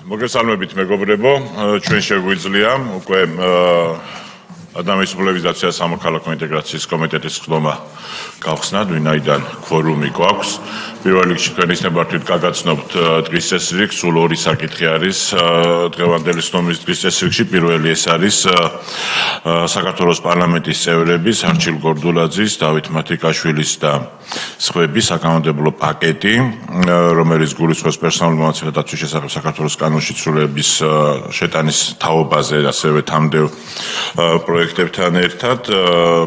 მოგესალმებით მეგობრებო, ჩვენ შეგვიძლია უკვე ადამიანის უფლებების და სამოქალაქო ინტეგრაციის კომიტეტის ხდომა გავხსნათ, ვინაიდან kvორუმი გვაქვს. პირველ რიგში თქვენ ისნებართვით გაგაცნობთ დღის წესრიგს, სულ ორი საკითხი არის დღევანდელი ხდომის დღის წესრიგში. პირველი ეს არის საქართველოს პარლამენტის წევრების არჩილ გორდულაძის, დავით მათიკაშვილის და სხვების საკანონმდებლო პაკეტი, რომელიც გულისხმობს პერსონალურ მონაცემთა დაცვის შესახებ საქართველოს კანონში ცვლილების შეტანის თაობაზე, ასევე თამდევ პროექტებთან ერთად.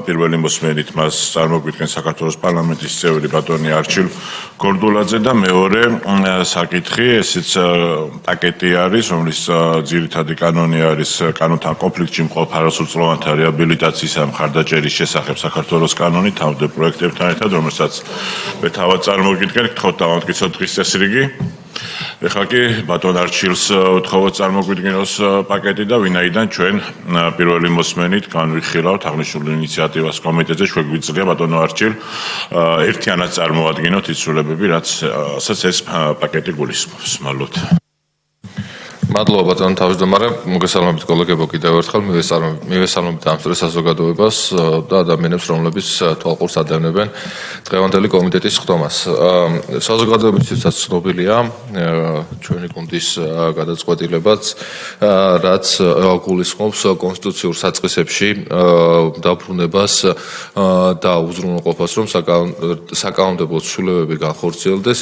პირველი მოსმენით მას წარმოგვიდგენს საქართველოს პარლამენტის წევრი ბატონი არჩილ გორდულაძე და მეორე საკითხი, ესეც პაკეტი არის, რომლის ძირითადი კანონი არის კანონთან კონფლიქტში მყოფ არასრულწლოვანთა რეაბილიტაციის და მხარდაჭერის შესახებ საქართველოს კანონი, თამდე პროექტებთან ერთად, რომელსაც მე თავად წარმოგიდგენ, გთხოვთ დავამტკიცოთ დღის წესრიგი. ეხლა კი ბატონ არჩილს ვთხოვოთ წარმოგვიდგინოს პაკეტი და ვინაიდან ჩვენ პირველი მოსმენით განვიხილავთ აღნიშნულ ინიციატივას კომიტეტზე, შეგვიძლია ბატონო არჩილ ერთიანად წარმოადგინოთ ის ცვლილებები, რასაც ეს პაკეტი გულისხმობს. მადლობთ. მადლობა ბატონო თავმჯდომარე, მოგესალმებით კოლეგებო კიდევ ერთხელ, მივესალმებით ამ სწორ საზოგადოებას და ადამიანებს, რომლებიც თვალყურს ადევნებენ დღევანდელი კომიტეტის ხდომას. საზოგადოებისთვისაც ცნობილია ჩვენი გუნდის გადაწყვეტილებაც, რაც გულისხმობს კონსტიტუციურ საწყისებში დაბრუნებას და უზრუნველყოფას, რომ საკანონმდებლო ცვლილებები განხორციელდეს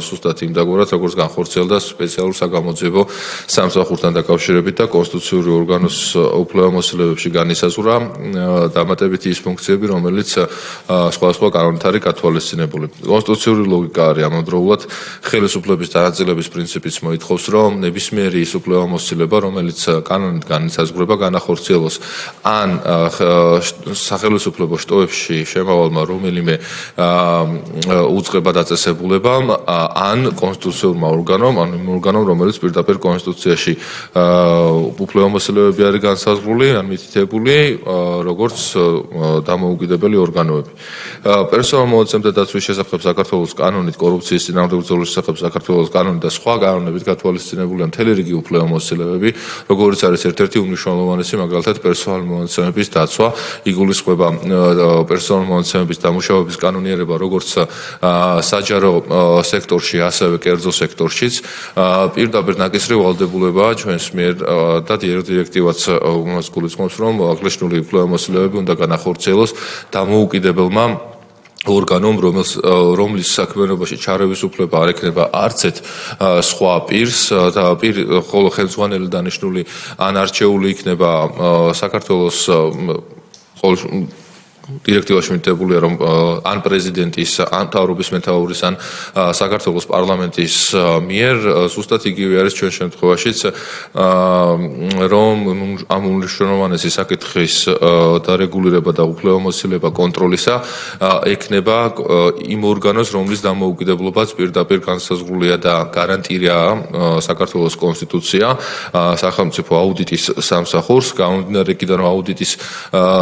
ზუსტად იმ დაგვარად, როგორც განხორციელდა სპეციალურ საგამოძიებო სამსახურთან დაკავშირებით და კონსტიტუციური ორგანოს უფლებამოსილებებში განისაზღვრა დამატებითი ის ფუნქციები, რომელიც სხვადასხვა კანონით არის გათვალისწინებული. კონსტიტუციური ლოგიკა არის ამავდროულად ხელისუფლების დანაწილების პრინციპიც მოითხოვს, რომ ნებისმიერი ის უფლებამოსილება, რომელიც კანონით განისაზღვრება, განახორციელოს ან სახელმწიფო შტოებში შემავალმა რომელიმე უწყება დაწესებულებამ, ან კონსტიტუციურმა ორგანომ, ან იმ ორგანომ, რომელიც პირდაპირ კონსტიტუციაში უფლებამოსილებები არის განსაზღვრული, ან მითითებული, როგორც დამოუკიდებელი ორგანოები. პერსონალურ მონაცემთა დაცვის შესახებ საქართველოს კანონით, კორუფციის წინააღმდეგ ბრძოლის შესახებ საქართველოს კანონით და სხვა კანონებით გათვალისწინებულია მთელი რიგი უფლებამოსილებები, როგორც არის ერთ-ერთი უმნიშვნელოვანესი, მაგალითად პერსონალურ მონაცემების დაცვა. იგულისხმება პერსონალურ მონაცემების დამუშავების კანონიერება, როგორც საჯარო სექტორში, ასევე კერძო სექტორშიც. პირდაპირ ნაკისრი ვალდებულებაა ჩვენს მიერ და დირექტივაც მას გულისხმობს, რომ აღნიშნული უფლებამოსილებები უნდა განახორციელოს დამოუკიდებელმა ორგანომ, რომლის საქმიანობაში ჩარევის უფლება არ ექნება არცეთ სხვა პირს და ხოლო ხელმძღვანელი დანიშნული ან არჩეული იქნება საქართველოს დირექტივაში მითითებულია, რომ ან პრეზიდენტის, ან მთავრობის მეთაურის, ან საქართველოს პარლამენტის მიერ ზუსტად იგივე არის ჩვენ შემთხვევაშიც, რომ ამ უმნიშვნელოვანესი საკითხის დარეგულირება და უფლებამოსილება კონტროლისა ექნება იმ ორგანოს, რომლის დამოუკიდებლობაც პირდაპირ განსაზღვრულია და გარანტირაა საქართველოს კონსტიტუცია, სახელმწიფო აუდიტის სამსახურს, გამომდინარე იქიდან, რომ აუდიტის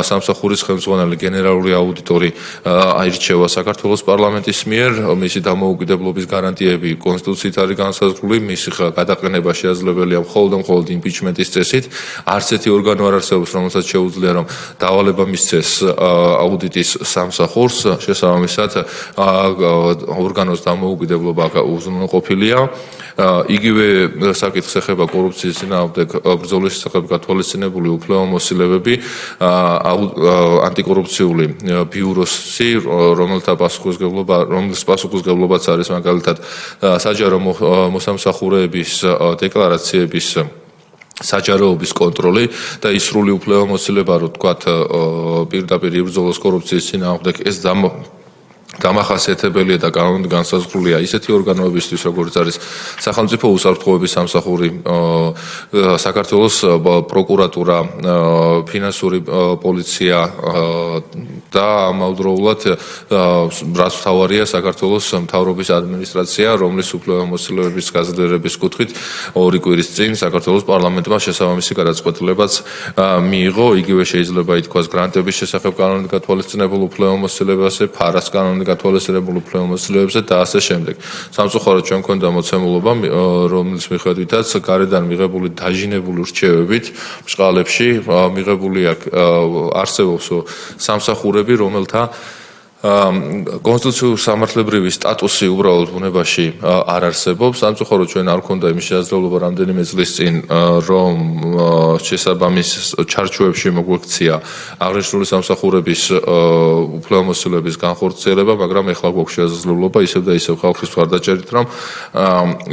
სამსახურის ხელმძღვანელი გენერალური აუდიტორი აირჩევა საქართველოს პარლამენტის მიერ, მისი დამოუკიდებლობის გარანტიები კონსტიტუციით არის განსაზღვრული, მისი გადაყენება შესაძლებელია მხოლოდ იმპიჩმენტის წესით. არც ერთი ორგანო არ არსებობს, რომელსაც შეუძლია, რომ დავალება მისცეს აუდიტის სამსახურს, შესაბამისად ორგანოს დამოუკიდებლობა უზრუნველყოფილია. იგივე საკითხს ეხება კორუფციის წინააღმდეგ ბრძოლის შესახებ გათვალისწინებული უფლებამოსილებები, ანტიკორუფციული ბიუროსი, რომლის პასუხისმგებლობაც არის მაგალითად საჯარო მოსამსახურეების დეკლარაციების საჯაროობის კონტროლი და ის სრული უფლებამოსილება, რომ თქვათ პირდაპირ იბრძოლოს კორუფციის წინააღმდეგ, ეს დამახასიათებელია და კანონით განსაზღვრულია ისეთი ორგანოებისთვის, როგორც არის სახელმწიფო უსაფრთხოების სამსახური, საქართველოს პროკურატურა, ფინანსური პოლიცია და ამავდროულად რაც მთავარია საქართველოს მთავრობის ადმინისტრაცია, რომლის უფლებამოსილებების გაზრდერების კუთხით ორი კვირის წინ საქართველოს პარლამენტმა შესაბამისი გადაწყვეტილებაც მიიღო. იგივე შეიძლება ითქვას გრანტების შესახებ კანონით გათვალისწინებულ უფლებამოსილებაზე, ფარას კანონით საკუთარი გათვალისწინებული უფლებამოსილეებზე და ასე შემდეგ. სამწუხაროდ ჩვენ გვქონდა მოცემულობა, რომლის მიხედვითაც გარედან მიღებული დაჟინებული რჩევებით ბჭყალებში მიღებული არსებობს სამსახურები, რომელთა კონსტიტუციური სამართლებრივი სტატუსი უბრალოდ ბუნებაში არ არსებობს. სამწუხაროდ ჩვენ არ გვქონდა იმის შესაძლებლობა რამდენიმე წლის წინ, რომ შესაბამის ჩარჩოებში მოგვექცია აღნიშნული სამსახურების უფლებამოსილების განხორციელება, მაგრამ ეხლა გვაქვს შესაძლებლობა ისევ და ისევ ხალხის მხარდაჭერით, რომ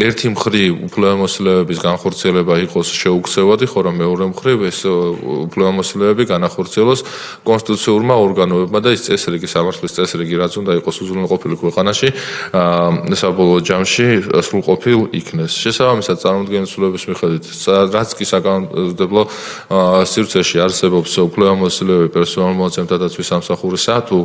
ერთი მხრივ უფლებამოსილების განხორციელება იყოს შეუქცევადი, ხოლო მეორე მხრივ ეს უფლებამოსილები განახორციელოს კონსტიტუციურმა ორგანოებმა და ის წესრიგი სამართლის წესრიგი რაც უნდა იყოს უზრუნველყოფილი ქვეყანაში, საბოლოო ჯამში სრულყოფილ იქნეს. შესაბამისად, წარმოუდგენლობის მიხედვით, რაც კი საკანონმდებლო სივრცეში არსებობს უფლებამოსილები პერსონალურ მონაცემთა დაცვის სამსახურისა თუ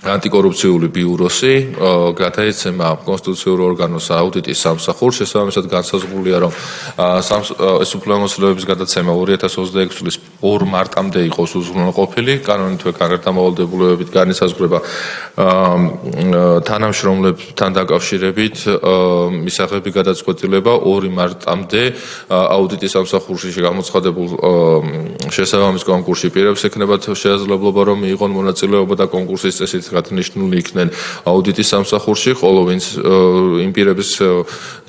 ანტიკორუფციული ბიუროსი გადაეცემა კონსტიტუციურ ორგანოს აუდიტის სამსახურს, შესაბამისად განსაზღვრულია, რომ ეს უფლებამოსილების გადაცემა 2026 წლის 2 მარტამდე იყოს უზრუნველყოფილი, კანონითვე გარდამავალდებულებით განისაზღვრება თანამშრომლებთან დაკავშირებით მისაღები გადაწყვეტილება 2 მარტამდე აუდიტის სამსახურში გამოცხადებულ შესაბამის კონკურსში პირებს ექნებათ შესაძლებლობა, რომ მიიღონ მონაწილეობა და კონკურსის წესით გადანიშნული იქნენ აუდიტის სამსახურში, ხოლო ვინც იმ პირების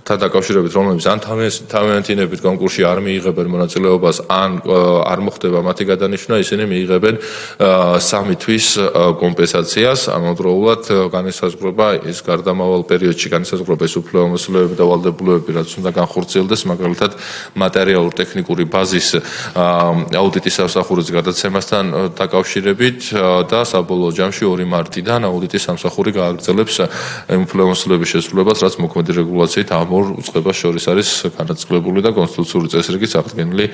თან დაკავშირებით, რომლებიც ან თავიანთინებით კონკურსში არ მიიღებენ მონაწილეობას, ან არ მოხდება მათი გადანიშვნა, ისინი მიიღებენ 3 თვის კომპენსაციას. ამავდროულად განისაზღვრება ის გარდამავალ პერიოდში განისაზღვრება ის უფლებამოსილეები და ვალდებულებები, რაც უნდა განხორციელდეს, მაგალითად მატერიალურ-ტექნიკური ბაზის აუდიტის სამსახურის გადაცემასთან დაკავშირებით და საბოლოო ჯამში 2 მარტიდან აუდიტის სამსახური გააგრძელებს იმ უფლებამოსილების შესრულებას, რაც მოქმედი რეგულაციით ამ ორ უწყებას შორის არის განაცხადებული და კონსტიტუციური წესრიგით აღდგენილი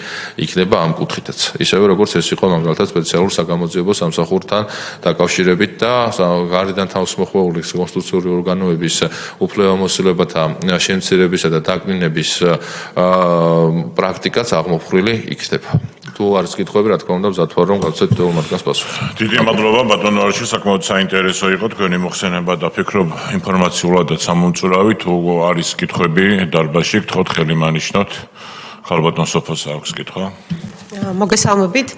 იქნება ამ კუთხითაც. ისევე როგორც ეს იყო მაგალითად სპეციალურ საგამოძიებო სამსახურთან დაკავშირებით და გარედან თავს მოხვეული კონსტიტუციური ორგანოების უფლებამოსილებათა შემცირებისა და დაკნინების პრაქტიკაც აღმოფხვრილი იქნება. თუ არის კითხვები, რა თქმა უნდა, მზად ვარ, რომ გავცეთ თელ მათგანს პასუხი. დიდი მადლობა ბატონო არჩილ, საკმაოდ საინტერესო იყო თქვენი მოხსენება და ფიქრობ ინფორმაციულადაც ამომწურავი. თუ არის კითხვები დარბაზში, გთხოვთ ხელი მანიშნოთ. ხალბატონ სოფოს აქვს კითხვა. მოგესალმებით.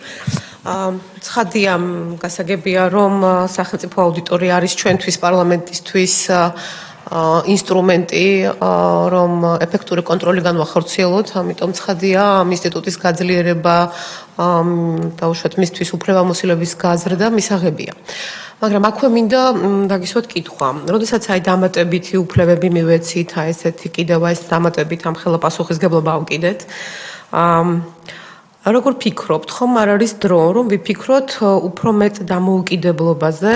ცხადია, გასაგებია, რომ სახელმწიფო აუდიტორი არის ჩვენთვის პარლამენტისთვის ინსტრუმენტი, რომ ეფექტური კონტროლი განვახორციელოთ, ამიტომ ცხადია ამ ინსტიტუტის გაძლიერება და უშუალოდ მისთვის უფლებამოსილების გაზრდა მისაღებია. მაგრამ აქვე მინდა დაგისვათ კითხვა. როდესაც აი დამატებითი უფლებები მივეცით, აი ესეთი კიდევ ეს დამატებით ამ ხელა პასუხისგებლობა ავკიდეთ. როგორ ფიქრობთ, ხომ არ არის დრო, რომ ვიფიქროთ უფრო მეტ დამოუკიდებლობაზე,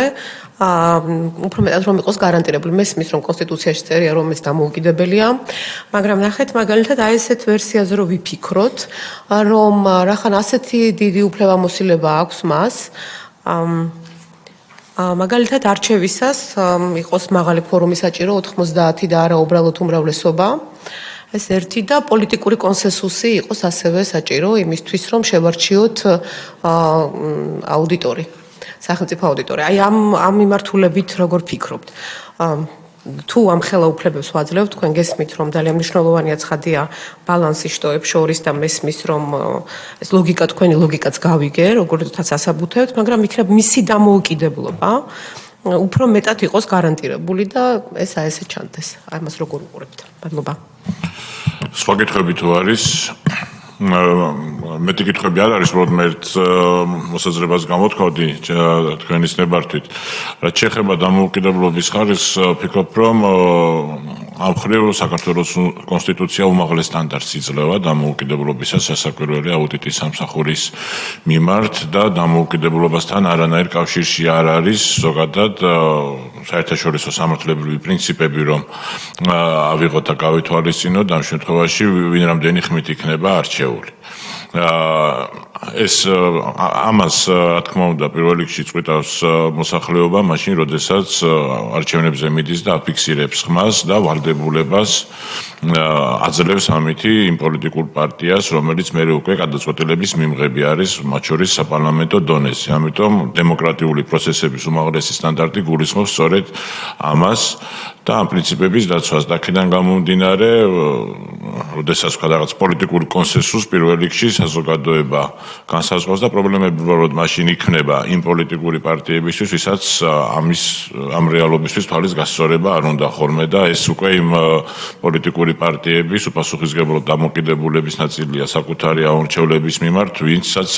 უფრო მეტად რომ იყოს გარანტირებული. მესმის, რომ კონსტიტუციაში წერია, რომ ეს დამოუკიდებელია, მაგრამ ნახეთ, მაგალითად, აი ესეთ ვერსიაზე რომ ვიფიქროთ, რომ რახან ასეთი დიდი უფლებამოსილება აქვს მას, მაგალითად, არჩევისას იყოს მაღალი კვორუმი საჭირო 90 და არა უბრალოდ უმრავლესობა. ეს ერთი და პოლიტიკური კონსენსუსი იყოს ასევე საჭირო იმისთვის, რომ შევარჩიოთ აუდიტორი, სახელმწიფო აუდიტორი. აი ამ მიმართულებით როგორ ფიქრობთ? თუ ამ ხელა უფლებებს ვაძლევთ, თქვენ გესმით, რომ ძალიან მნიშვნელოვანია ცხადია ბალანსი შტოებს შორის და მესმის, რომ ეს ლოგიკა, თქვენი ლოგიკაც გავიგე, როგორთაც ასაბუთებთ, მაგრამ იქნებ მისი დამოუკიდებლობა უფრო მეტად იყოს გარანტირებული და ეს ესე ჩანდეს. აი მას როგორ უყურებთ? მადლობა. სხვა კითხვები თუ არის? მეტი კითხვები არ არის, უბრალოდ მე მოსაზრებას გამოთქვი თქვენის ნებართვით. რაც შეეხება დამოუკიდებლობის ხარისხს, ფიქრობ, რომ ამ მხრივ საქართველოს კონსტიტუცია უმაღლეს სტანდარტს იძლევა დამოუკიდებლობისას სასაკვირველი აუდიტის სამსახურის მიმართ და დამოუკიდებლობასთან არანაირ კავშირში არ არის ზოგადად საერთაშორისო სამართლებრივი პრინციპები, რომ ავიღოთ და გავითვალისწინოთ ამ შემთხვევაში ვინ რამდენი ხმით იქნება არჩეული. ეს ამას რა თქმა უნდა პირველ რიგში წვითავს მოსახლეობა მაშინ როდესაც არჩევნებზე მიდის და აფიქსირებს ხმას და ვალდებულებას აძლევს ამითი იმ პოლიტიკურ პარტიას რომელიც მე უკვე გადაწყვეტილების მიმღები არის მათ შორის საპარლამენტო დონეზე ამიტომ დემოკრატიული პროცესების უმაღლესი სტანდარტი გულისხმობს სწორედ ამას და ამ პრინციპების დაცვას და აქედან გამომდინარე როდესაც ვქვა რაღაც პოლიტიკური კონსენსუსი პირველ რიგში საზოგადოება განსაზღვრავს და პრობლემები უბრალოდ მაშინ იქნება იმ პოლიტიკური პარტიებისთვის, ვისაც ამ რეალობისთვის თვალის გასწორება არ უნდა ხოლმე და ეს უკვე იმ პოლიტიკური პარტიების უპასუხისმგებლო დამოკიდებულების ნაწილია საკუთარი აურჩევლების მიმართ, ვინცაც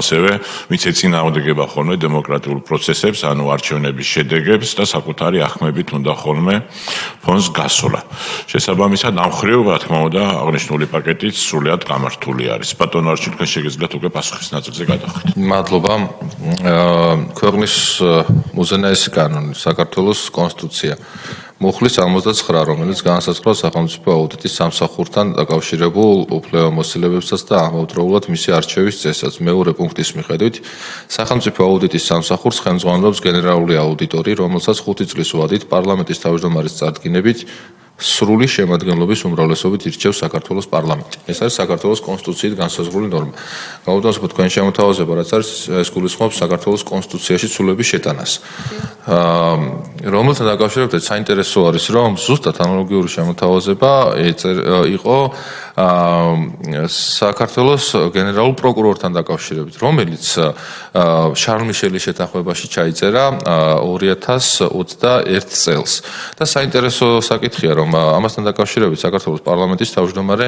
ასევე ვინც ეწინააღმდეგება ხოლმე დემოკრატიულ პროცესებს, ანუ არჩევნების შედეგებს და საკუთარი ახმებით უნდა ხოლმე ფონს გასვლა. შესაბამისად, ამ მხრივ, რა თქმა უნდა, აღნიშნული პაკეტიც სრულად გამართული არის. ბატონო არჩილ, თქვენ შეგიძლიათ უკვე პასუხის ნაწილზე გადავხეთ. მადლობა. ქვეყნის უზენაესი კანონი, საქართველოს კონსტიტუცია მუხლის 69, რომელიც განსაზღვრავს სახელმწიფო აუდიტის სამსახურთან დაკავშირებულ უფლებამოსილებებსაც და ამავდროულად მისი არჩევის წესსაც. მეორე პუნქტის მიხედვით, სახელმწიფო აუდიტის სამსახურს ხელმძღვანელობს გენერალური აუდიტორი, რომელსაც 5 წლის ვადით პარლამენტის თავმჯდომარის წარდგინებით სრული შემადგენლობის უმრავლესობით ირჩევს საქართველოს პარლამენტი. ეს არის საქართველოს კონსტიტუციით განსაზღვრული ნორმა. გამოდასწრებით თქვენ შემოთავაზება, რაც არის ეს გულისხმობს საქართველოს კონსტიტუციაში ცვლილების შეტანას. რომელთან დაკავშირებით საინტერესო არის, რომ ზუსტად ანალოგიური შემოთავაზება იყო საქართველოს გენერალურ პროკურორთან დაკავშირებით, რომელიც შარლ მიშელის შეთანხმებაში ჩაიწერა 2021 წელს. და საინტერესო საკითხია, რომ ამასთან დაკავშირებით საქართველოს პარლამენტის თავმჯდომარე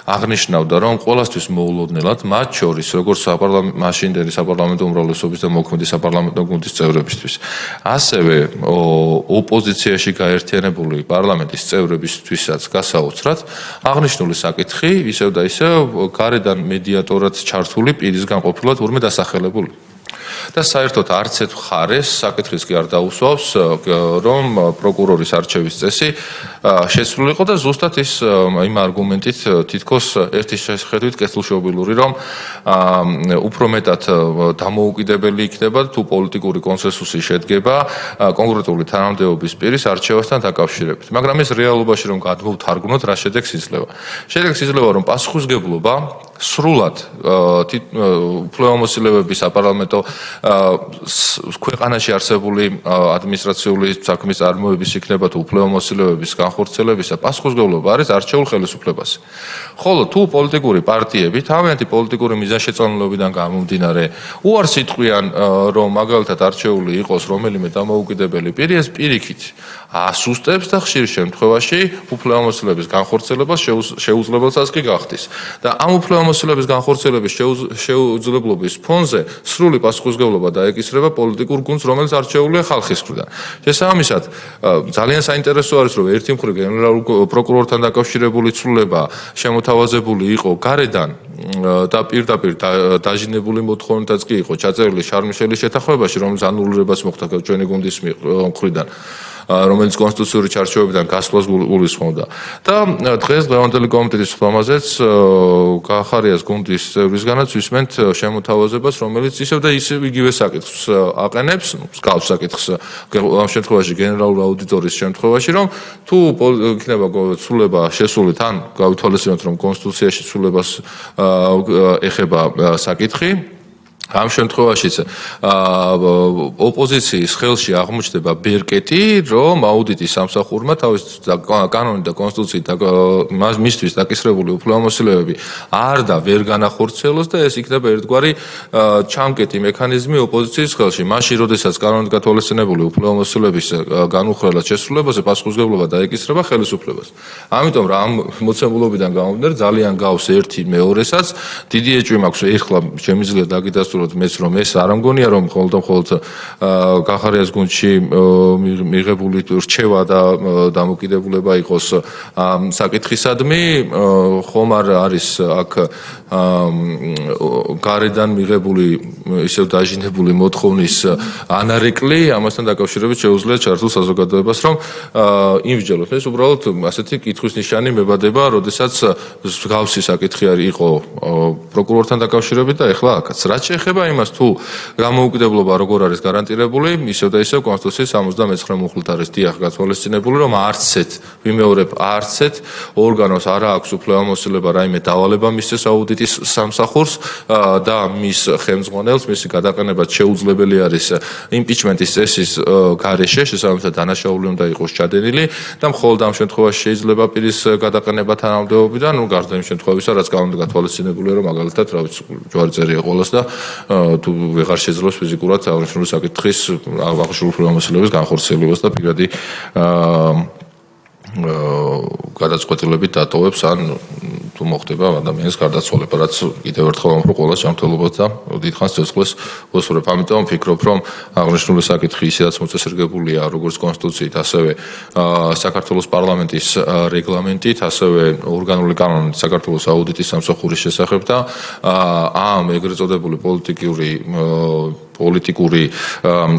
აღნიშნავდა, რომ ყველასთვის მოულოდნელად, მათ შორის როგორც მაშინდელი საპარლამენტო უმრავლესობის და მოქმედი საპარლამენტო გუნდის წევრებისთვის, ასევე ოპოზიციაში გაერთიანებული პარლამენტის წევრებისთვისაც გასაოცრად აღნიშნული საკითხი ისევ და ისევ გარედან მედიატორად ჩართული პირისგან ყოფილად ურმე დასახელებული. და საერთოდ არც ერთ მხარეს საკითხის კი არ დაუსვავს, რომ პროკურორის არჩევის წესი შესრულიყო და ზუსტად ის იმ არგუმენტით თითქოს ერთის შეხედვით კეთილშობილური, რომ უფრო მეტად დამოუკიდებელი იქნება თუ პოლიტიკური კონსენსუსი შედგება კონკრეტული თანამდებობის პირის არჩევასთან დაკავშირებით. მაგრამ ეს რეალობაში რომ გადმოვთარგმნოთ, რა შედეგს იძლევა? შედეგს იძლევა, რომ პასუხისმგებლობა სრულად უფლებამოსილებების საპარლამენტო ქვეყანაში არსებული ადმინისტრაციული საქმის წარმოების იქნება თუ უფლებამოსილებების განხორციელებისა პასუხისმგებლობა არის არჩეულ ხელისუფლებას. ხოლო თუ პოლიტიკური პარტიები თავიანთი პოლიტიკური მიზანშეწონილობიდან გამომდინარე უარს იტყვიან, რომ მაგალითად არჩეული იყოს რომელიმე დამოუკიდებელი პირი, ეს პირიქით ასუსტებს და ხშირ შემთხვევაში უფლებამოსილების განხორციელებას შეუძლებელსაც კი გახდის. და ამ უფლებამოსილების განხორციელების შეუძლებლობის ფონზე სრული პასუხისმგებლობა დაეკისრება პოლიტიკურ გუნდს, რომელიც არჩეულია ხალხის მხრიდან. შესაბამისად, ძალიან საინტერესო არის, რომ ერთი მხრივ გენერალურ პროკურორთან დაკავშირებული ცვლილება შემოთავაზებული იყო გარედან და პირდაპირ დაჟინებული მოთხოვნითაც კი იყო ჩაწერილი შარლ მიშელის შეთანხმებაში, რომელიც ანულირებას მოხდა ჩვენი გუნდის მხრიდან. რომელიც კონსტიტუციური ჩარჩოებიდან გასვლას გულისხმობდა. და დღეს დღევანდელი კომიტეტის ხმამაზეც გაახარიას გუნდის წევრისგანაც ვისმენთ შემოთავაზებას, რომელიც ისევ და ისევ იგივე საკითხს აყენებს, მსგავს საკითხს ამ შემთხვევაში გენერალურ აუდიტორის შემთხვევაში, რომ თუ იქნება ცვლილება შესული თან გავითვალისწინოთ, რომ კონსტიტუციაში ცვლილებას ეხება საკითხი, ამ შემთხვევაშიც ოპოზიციის ხელში აღმოჩნდება ბერკეტი, რომ აუდიტის სამსახურმა თავის კანონით და კონსტიტუციით მისთვის დაკისრებული უფლებამოსილებები არ და ვერ განახორციელოს და ეს იქნება ერთგვარი ჩამკეტი მექანიზმი ოპოზიციის ხელში. მაშინ, როდესაც კანონით გათვალისწინებული უფლებამოსილების განუხრელად შესრულებაზე პასუხისმგებლობა დაეკისრება ხელისუფლებას. ამიტომ რა ამ მოცემულობიდან გამომდინარე ძალიან გავს ერთი მეორესაც, დიდი ეჭვი მაქვს ეხლა შემიძლია დაგიდასტუროთ კონკრეტულად მეც რომ ეს არ ამგონია რომ მხოლოდ გახარიას გუნდში მიღებული რჩევა და დამოკიდებულება იყოს საკითხისადმი, ხომ არ არის აქ გარედან მიღებული ისევ დაჟინებული მოთხოვნის ანარეკლი, ამასთან დაკავშირებით შეუძლია ჩართულ საზოგადოებას რომ იმსჯელოს. ეს უბრალოდ ასეთი კითხვის ნიშანი მებადება, როდესაც მსგავსი საკითხი იყო პროკურორთან დაკავშირებით და ეხლა აქაც. რაც შეეხება იმას, თუ გამოუკიდებლობა როგორ არის გარანტირებული, ისევ და ისევ კონსტიტუციის 79 მუხლით არის დიახ გათვალისწინებული, რომ ვიმეორებ, არც ერთ ორგანოს არ აქვს უფლებამოსილება რაიმე დავალება მისცეს აუდიტის სამსახურს და მის ხელმძღვანელს მისი გადაყენება შეუძლებელი არის იმპიჩმენტის წესის გარეშე, შესაბამისად დანაშაული უნდა იყოს ჩადენილი და მხოლოდ ამ შემთხვევაში შეიძლება პირის გადაყენება თანამდებობიდან, გარდა იმ შემთხვევისა, რაც გათვალისწინებულია, რომ მაგალითად, რა ვიცი, ჯვარი წერია ყოველას და თუ ვეღარ შეძლოს ფიზიკურად აღნიშნული საკითხის აღნიშნული უფლებამოსილების განხორციელებას და პირადი გადაწყვეტილებით დატოვებს ან თუ მოხდება ადამიანის გარდაცვალება, რაც კიდევ ერთხელ ამბობ ყოველას ჯანმრთელობას და დიდხანს ცეცხლს უსურვებ. ამიტომ ვფიქრობ, რომ აღნიშნული საკითხი ისედაც მოწესრიგებულია როგორც კონსტიტუციით, ასევე საქართველოს პარლამენტის რეგლამენტით, ასევე ორგანული კანონით საქართველოს აუდიტის სამსახურის შესახებ და ამ ეგრეთ წოდებული პოლიტიკური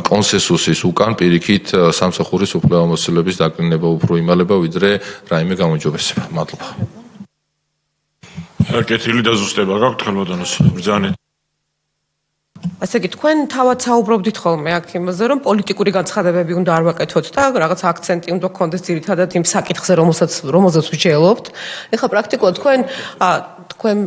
კონსენსუსის უკან პირიქით სამსახურის უფლებამოსილების დაკნინება უფრო იმალება, ვიდრე რაიმე გამოჯობესება. მადლობა. კეთილი დაზუსტება გაქვთ ხელმოდანოს ბრძანეთ. ასე იგი თქვენ თავად საუბრობდით ხოლმე აქ იმაზე, რომ პოლიტიკური განცხადებები უნდა არ ვაკეთოთ და რაღაც აქცენტი უნდა გქონდეს ძირითადად იმ საკითხზე, რომელზეც ვიჯელობთ. ეხლა პრაქტიკულად თქვენ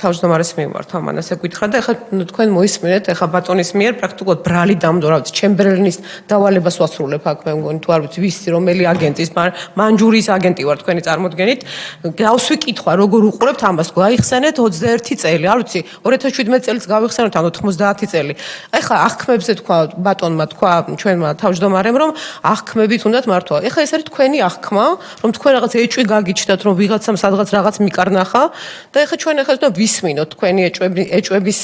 თავმჯდომარეს მიმართ ამან ასე გითხრა და ეხლა თქვენ მოისმინეთ ეხლა ბატონის მიერ პრაქტიკულად ბრალი დამდო, რა ვიცი, ჩემბერლენის დავალებას ვასრულებ აქ მე მგონი თუ არ ვიცი ვისი რომელი აგენტის მანჯურის აგენტი ვარ თქვენი წარმოდგენით. გავსვი კითხვა, როგორ უყურებთ ამას, გაიხსენეთ 21 წელი, არ ვიცი 2017 წელს გავიხსენოთ ან 90 წელი. ეხლა აღქმებზე თქვა ბატონმა თქვა ჩვენმა თავმჯდომარემ რომ აღქმებით უნდათ მართვა. ეხლა ეს არის თქვენი აღქმა, რომ თქვენ რაღაც ეჭვი გაგიჩნდათ, რომ ვიღაცამ სადღაც რაღაც მიკარნახა და ეხლა ჩვენ ახლა ვისმინოთ თქვენი ეჭვების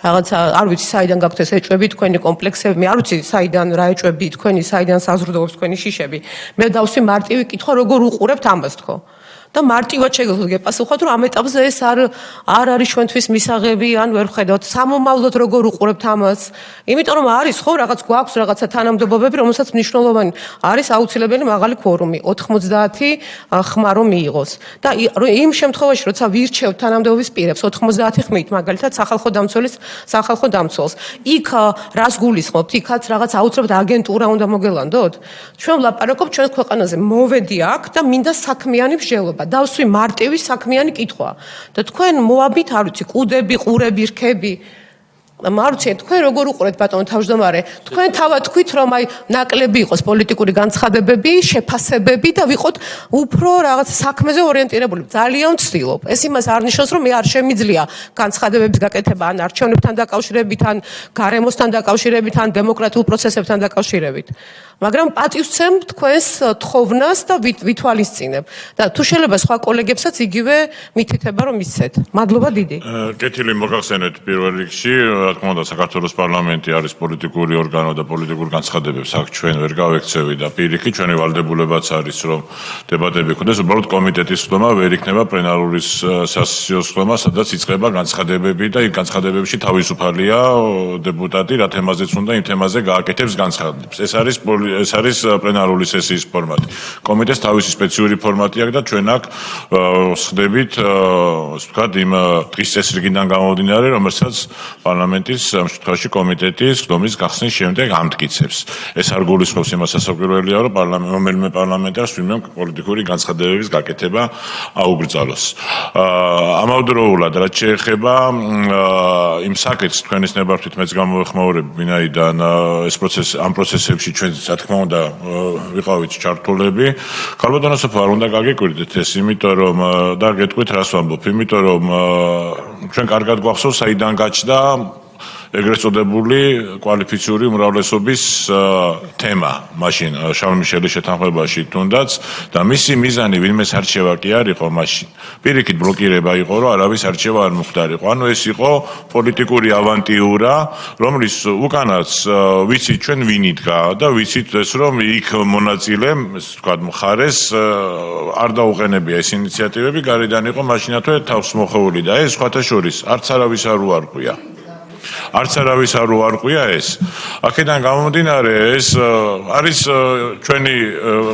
რაღაცა არ ვიცი საიდან გაქვთ ეს ეჭვები, თქვენი კომპლექსები, არ ვიცი საიდან რა ეჭვები, თქვენი საიდან საზრდოობს თქვენი შიშები. მე დავსვი მარტივი კითხვა, როგორ უყურებთ ამას თქო. და მარტივად შეგეპასუხოთ, რომ ამ ეტაპზე ეს არ არის ჩვენთვის მისაღები, ან ვერ ხედავთ სამომავლოდ როგორ უყურებთ ამას. იმიტომ რომ არის ხო რაღაც გვაქვს რაღაცა თანამდებობები, რომელსაც მნიშვნელოვანი არის აუცილებელი მაღალი კვორუმი, 90 ხმა რომ მიიღოს. და იმ შემთხვევაში, როცა ვირჩევთ თანამდებობის პირებს 90 ხმით, მაგალითად სახალხო დამცველს, იქ რას გულისხმობთ? იქაც რაღაც აუცილებლად აგენტურა უნდა მოგელანდოთ? ჩვენ ვლაპარაკობთ ჩვენ ქვეყანაზე, მოვედი აქ და მინდა საქმიანი მსჯელობა. დავსვი მარტივი საქმიანი კითხვა და თქვენ მოაბით, არ ვიცი, კუდები, ყურები, რქები. მარცე, თქვენ როგორ უყურებთ ბატონო თავმჯდომარე? თქვენ თავად თქვით, რომ აი ნაკლები იყოს პოლიტიკური განცხადებები, შეფასებები და ვიყოთ უფრო რაღაც საქმეზე ორიენტირებული. ძალიან ვცდილობ. ეს იმას არ ნიშნავს, რომ მე არ შემიძლია განცხადებების გაკეთება ან არჩევნებთან დაკავშირებით, ან გარემოსთან დაკავშირებით, ან დემოკრატიულ პროცესებთან დაკავშირებით. მაგრამ პატივს ვცემ თქვენს თხოვნას და ვითვალისწინებ. და თუ შეიძლება სხვა კოლეგებსაც იგივე მითითება რომ მისცეთ. მადლობა დიდი. კეთილი მოგახსენეთ პირველ რიგში, რა თქმა უნდა, საქართველოს პარლამენტი არის პოლიტიკური ორგანო და პოლიტიკურ განცხადებებს აქ ჩვენ ვერ გავექცევი და პირიქით ჩვენი ვალდებულებაც არის რომ დებატები ქონდეს, უბრალოდ კომიტეტის ხდომა ვერ იქნება პლენარული სასესიო ხდომა, სადაც იწყება განცხადებები და იმ განცხადებებში თავისუფალია დეპუტატი რა თემაზეც უნდა იმ თემაზე გააკეთებს განცხადებს. ეს არის პლენარული სესიის ფორმატი. კომიტეტს თავისი სპეციფიური ფორმატი აქვს და ჩვენ აქ ხდებით, ასე ვთქვათ, იმ დღის წესრიგიდან გამომდინარე, რომელსაც პარლამენტის ამ შემთხვევაში კომიტეტის ხდომის გახსნის შემდეგ ამტკიცებს. ეს არ გულისხმობს იმას სასაკვირველია, რომ რომელიმე პარლამენტარს ვინმე პოლიტიკური განცხადებების გაკეთება აუკრძალოს. ამავდროულად, რაც შეეხება იმ საკითხს, თქვენის ნებართვით მეც გამოვეხმაურებ, ვინაიდან ამ პროცესებში ჩვენ რა თქმა უნდა ვიყავით ჩართულები. ქალბატონო სოფო არ უნდა გაგიკვირდეთ ეს, იმიტომ რომ და გეტყვით რას ვამბობ, იმიტომ რომ ჩვენ კარგად გვახსოვს საიდან გაჩნდა ეგრეთ წოდებული კვალიფიციური უმრავლესობის თემა მაშინ შარლ მიშელის შეთანხმებაში თუნდაც და მისი მიზანი ვინმეს არჩევა კი არ იყო მაშინ პირიქით ბლოკირება იყო რომ არავის არჩევა არ მოხდარიყო ანუ ეს იყო პოლიტიკური ავანტიურა რომლის უკანაც ვიცით ჩვენ ვინ იდგა და ვიცით ეს რომ იქ მონაწილემ ესე ვთქვათ მხარეს არ დაუყენებია ეს ინიციატივები გარედან იყო მაშინათვე თავს მოხეული და ეს სხვათა შორის არც არავის არ უარყვია არც არავის არ უარყვია ეს აქედან გამომდინარე ეს არის ჩვენი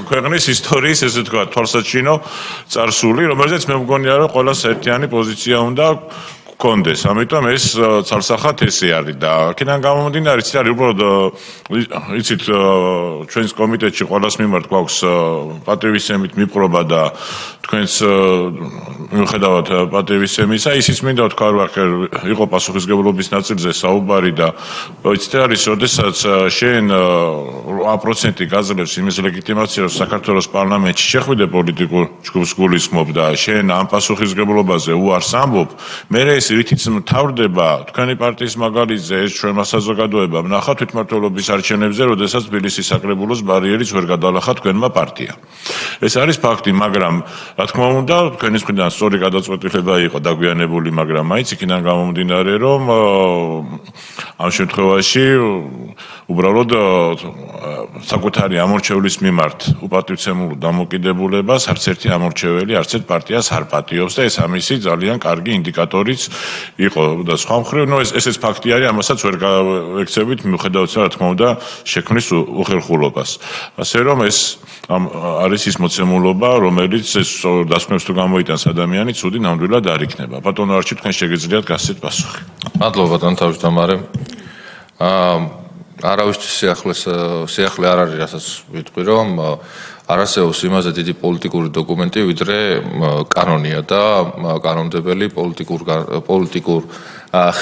ქვეყნის ისტორიის ესე ვთქვათ თვალსაჩინო წარსული რომელზეც მე მგონია რომ ყველას ერთიანი პოზიცია უნდა კონდეს ამიტომ ეს ცალსახად ესე არის და აქედან გამომდინარე ის არის უბრალოდ იცით ჩვენს კომიტეტში ყველას მიმართ გვაქვს პატრიოტიზმით მიპყრობა და თქვენს მიუხედავად პატრიოტიზმისა ისიც მინდა თქვა რომ იყო პასუხისმგებლობის ნაწილზე საუბარი და იცით არის როდესაც შენ 8% გაძლევს იმის ლეგიტიმაციას რომ საქართველოს პარლამენტში შეხვიდე პოლიტიკურ ჯგუფს გულისხმობ და შენ ამ პასუხისმგებლობაზე უარს ამბობ მე ეს რითიც მთავრდება თქვენი პარტიის მაგალითზე ეს ჩვენმა საზოგადოებამ ნახა თვითმმართველობის არჩევნებზე როდესაც თბილისის საკრებულოს ბარიერიც ვერ გადალახა თქვენმა პარტიამ ეს არის ფაქტი მაგრამ რა თქმა უნდა თქვენი მხრიდან სწორი გადაწყვეტილება იყო დაგვიანებული მაგრამ მაინც იქიდან გამომდინარე რომ ამ შემთხვევაში უბრალოდ საკუთარი ამორჩევლის მიმართ უპატივცემულ დამოკიდებულებას არც ერთი ამორჩეველი არც ერთ პარტიას არ პატიობს და ეს ამისი ძალიან კარგი ინდიკატორიც იყო და სხვა მხრივ ნუ ესეც ფაქტი არის ამასაც ვერ გავექცევით მიუხედავად რა თქმა უნდა შექმნის უხერხულობას ასე რომ ეს არის ის მოცემულობა რომელიც ეს დასკვნებს თუ გამოიტანს ადამიანი ცუდი ნამდვილად არ იქნება ბატონო არჩი თქვენ შეგიძლიათ გასცეთ პასუხი მადლობა ბატონო თავმჯდომარე არავისთვის სიახლე არ არის რასაც ვიტყვი რომ არ არსებობს იმაზე დიდი პოლიტიკური დოკუმენტი ვიდრე კანონია და კანონმდებელი პოლიტიკურ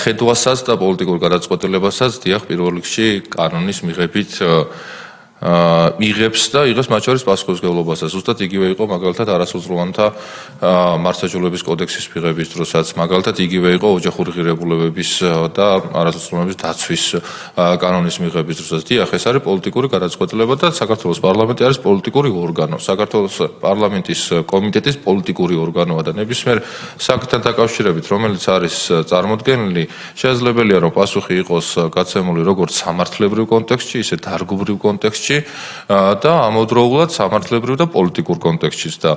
ხედვასაც და პოლიტიკურ გადაწყვეტილებასაც დიახ პირველ რიგში კანონის მიღებით იღებს და იღებს მათ შორის პასუხისმგებლობასაც. ზუსტად იგივე იყო მაგალითად არასრულწლოვანთა მართლმსაჯულების კოდექსის მიღების დროსაც, მაგალითად იგივე იყო ოჯახური ღირებულებების და არასრულწლოვანების დაცვის კანონის მიღების დროსაც. დიახ, ეს არის პოლიტიკური გადაწყვეტილება და საქართველოს პარლამენტი არის პოლიტიკური ორგანო. საქართველოს პარლამენტის კომიტეტის პოლიტიკური ორგანოა და ნებისმიერ საკითხთან დაკავშირებით, რომელიც არის წარმოდგენილი, შესაძლებელია რომ პასუხი იყოს გაცემული როგორც სამართლებრივ კონტექსტში, ისე დარგობრივ კონტექსტში და ამავდროულად სამართლებრივ და პოლიტიკურ კონტექსტშიც და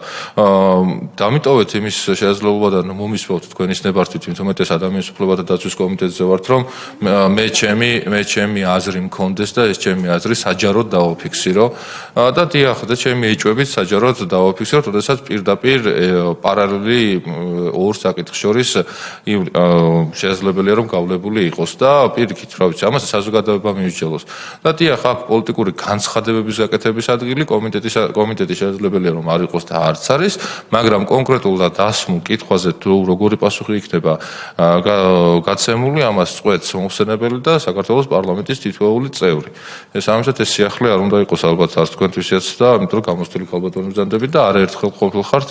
დამიტოვეთ იმის შესაძლებლობა და მომისმევთ თქვენის ნებართვით, თუმცა ადამიანის უფლებათა დაცვის კომიტეტზე ვართ, რომ მე ჩემი აზრი მქონდეს და ეს ჩემი აზრი საჯაროდ დავაფიქსირო და დიახ და ჩემი ეჭვებით საჯაროდ დავაფიქსირო, როდესაც პირდაპირ პარალელი ორ საკითხს შორის შესაძლებელია რომ გავლებული იყოს და პირიქით, რა ვიცი, ამას საზოგადოება მიუჩნევს. და დიახ, აქ პოლიტიკური განცხადებების გაკეთების ადგილი კომიტეტი შესაძლებელია რომ არ იყოს და არც არის, მაგრამ კონკრეტულ და დასმულ კითხვაზე თუ როგორი პასუხი იქნება გაცემული, ამას წყვეტს მომხსენებელი და საქართველოს პარლამენტის თითოეული წევრი. ეს ამისად ეს სიახლე არ უნდა იყოს ალბათ არც თქვენთვისაც და ამიტომ გამოსტილი ხალბატონი მზანდებით და არაერთხელ ყოფილხართ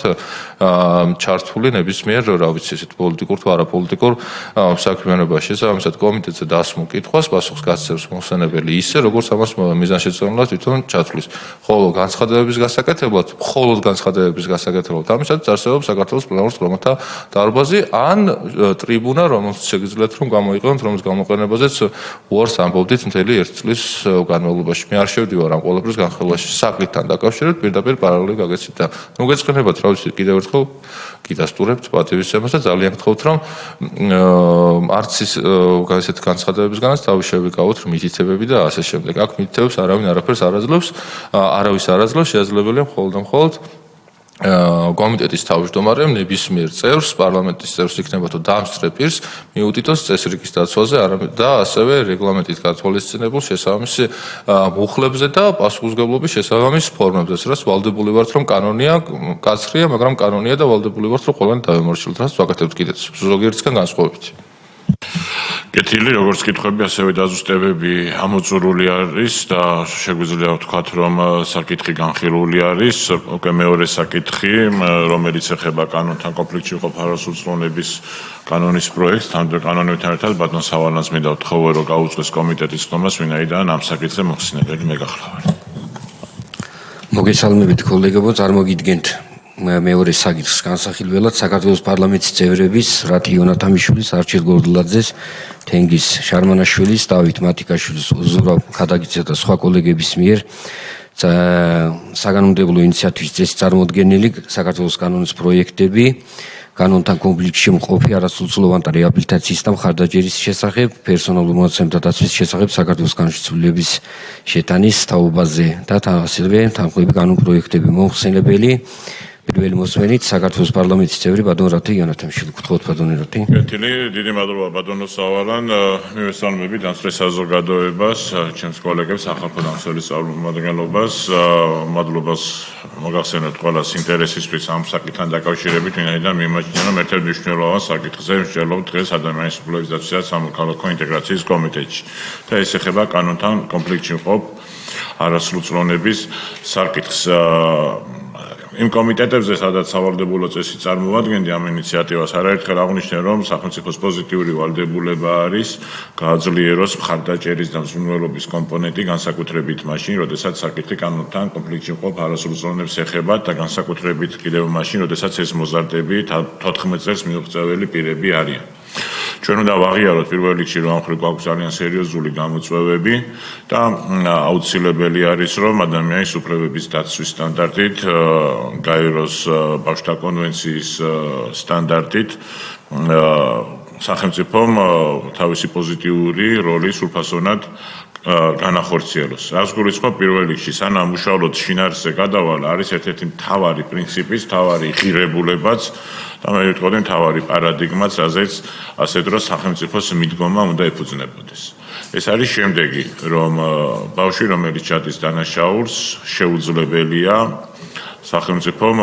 ჩართული ნებისმიერ, რა ვიცი, ესეთ პოლიტიკურ თუ არაპოლიტიკურ საქმიანობაში. შესაბამისად კომიტეტზე დასმულ კითხვას პასუხს გასცემს მომხსენებელი ისე, როგორც ამას მიზანშეწონილად თვითონ ჩათვლის. ხოლო განცხადებების გასაკეთებლად, მხოლოდ განცხადებების გასაკეთებლად ამისაც არსებობს საქართველოს პლენარულ მდგომარეთა დარბაზი ან ტრიბუნა, რომელსაც შეგიძლიათ რომ გამოიყენოთ, რომლის გამოყენებაზეც უარს ამბობდით მთელი 1 წლის განმავლობაში. მე არ შევდივარ ამ ყველაფრის განხილვაში საკითხთან დაკავშირებით, პირდაპირ პარალელი გაგეცით და ნუ გეცხენებათ, რა ვიცი, კიდევ ერთხელ გიდასტურებთ პატივისცემას და ძალიან გთხოვთ, რომ არც ის ესეთ განცხადებებისგანაც თავი შევიკავოთ მითითებები და ასე შემდეგ. აქ მითითებებს არავინ არაფერს არ აძლევს, არავის არ აძლევს, შესაძლებელია მხოლოდ და მხოლოდ კომიტეტის თავმჯდომარემ ნებისმიერ წევრს, პარლამენტის წევრს იქნება თუ დამსწრე პირს მიუთითოს წესრიგის დაცვაზე და ასევე რეგლამენტით გათვალისწინებულ შესაბამის მუხლებზე და პასუხისმგებლობის შესაბამის ფორმებზეც, რაც ვალდებული ვართ რომ კანონია, კაცრია, მაგრამ კანონია და ვალდებული ვართ რომ ყველანი დავემორჩილოთ, რაც ვაკეთებთ კიდეც ზოგიერთისგან განსხვავებით. კეთილი, როგორც კითხვები, ასევე დაზუსტებები ამოწურული არის და შეგვიძლია ვთქვათ, რომ საკითხი განხილული არის. უკვე მეორე საკითხი, რომელიც ეხება კანონთან კონფლიქტში მყოფ არასრულწლოვნების კანონის პროექტს, კანონებთან ერთად ბატონ სავალანს მინდა ვთხოვო, რომ გაუწვეს კომიტეტის ხდომას, ვინაიდან ამ საკითხზე მოხსნებელი მე გახლავართ. მოგესალმებით კოლეგებო, წარმოგიდგენთ მეორე საკითხს განსახილველად საქართველოს პარლამენტის წევრების რატი იონათამიშვილის, არჩილ გორდლაძეს, თენგიზ შარმანაშვილის, დავით მათიკაშვილის, ზურაბ ქადაგიძეს და სხვა კოლეგების მიერ საგანმანათლებლო ინიციატივის წესით წარმოდგენილი საქართველოს კანონის პროექტები კანონთან კონფლიქტში მყოფი არასრულწლოვანთა რეაბილიტაციის და მხარდაჭერის შესახებ, პერსონალურ მონაცემთა დაცვის შესახებ საქართველოს განშტოების შეტანის თაობაზე და ასევე თანხმდები კანონ პროექტები მოხსენებელი. პირველი მოსმენით საქართველოს პარლამენტის წევრი ბატონ რატი იონათამიშვილი. გთხოვთ ბატონ რატი. კეთილი, დიდი მადლობა ბატონო სავალან. მივესალმები დამსწრე საზოგადოებას, ჩემს კოლეგებს, ახალ დამსწრელის წარმომადგენლობას, მადლობას მოგახსენებთ ყველას ინტერესისთვის ამ საკითხთან დაკავშირებით, ვინაიდან მიმაჩნია, რომ ერთ-ერთ მნიშვნელოვან საკითხზე მსჯელობთ დღეს ადამიანის უფლებების დაცვისა და სამოქალაქო ინტეგრაციის კომიტეტში. და ეს ეხება კანონთან კონფლიქტში მყოფ არასრულწლოვნების საკითხს. იმ კომიტეტებზე, სადაც სავალდებულო წესი წარმოადგენდი ამ ინიციატივას, არაერთხელ აღნიშნე, რომ სახელმწიფოს პოზიტიური ვალდებულება არის გააძლიეროს მხარდაჭერის და მსმენელობის კომპონენტი, განსაკუთრებით მაშინ, როდესაც საკითხი კანონთან კონფლიქტში მყოფ არასრულწლოვნებს ეხება და განსაკუთრებით კიდევ მაშინ, როდესაც ეს მოზარდები 14 წელს მიუღწეველი პირები არიან. ჩვენ უნდა ვაღიაროთ პირველ რიგში, რომ ამ მხრივ გვაქვს ძალიან სერიოზული გამოწვევები და აუცილებელი არის, რომ ადამიანის უფლებების დაცვის სტანდარტით, გაეროს ბავშვთა კონვენციის სტანდარტით სახელმწიფომ თავისი პოზიტიური როლი სრულფასოვნად განახორციელოს. რაც გულისხმობ პირველ რიგში, სანამ უშუალოდ შინაარსზე გადავალ, არის ერთ-ერთი მთავარი პრინციპის, მთავარი ღირებულებაც და მე ვიტყოდი მთავარი პარადიგმაც, რაზეც ასე დროს სახელმწიფოს მიდგომა უნდა ეფუძნებოდეს. ეს არის შემდეგი, რომ ბავშვი, რომელიც ჩადის დანაშაულს, შეუძლებელია სახელმწიფომ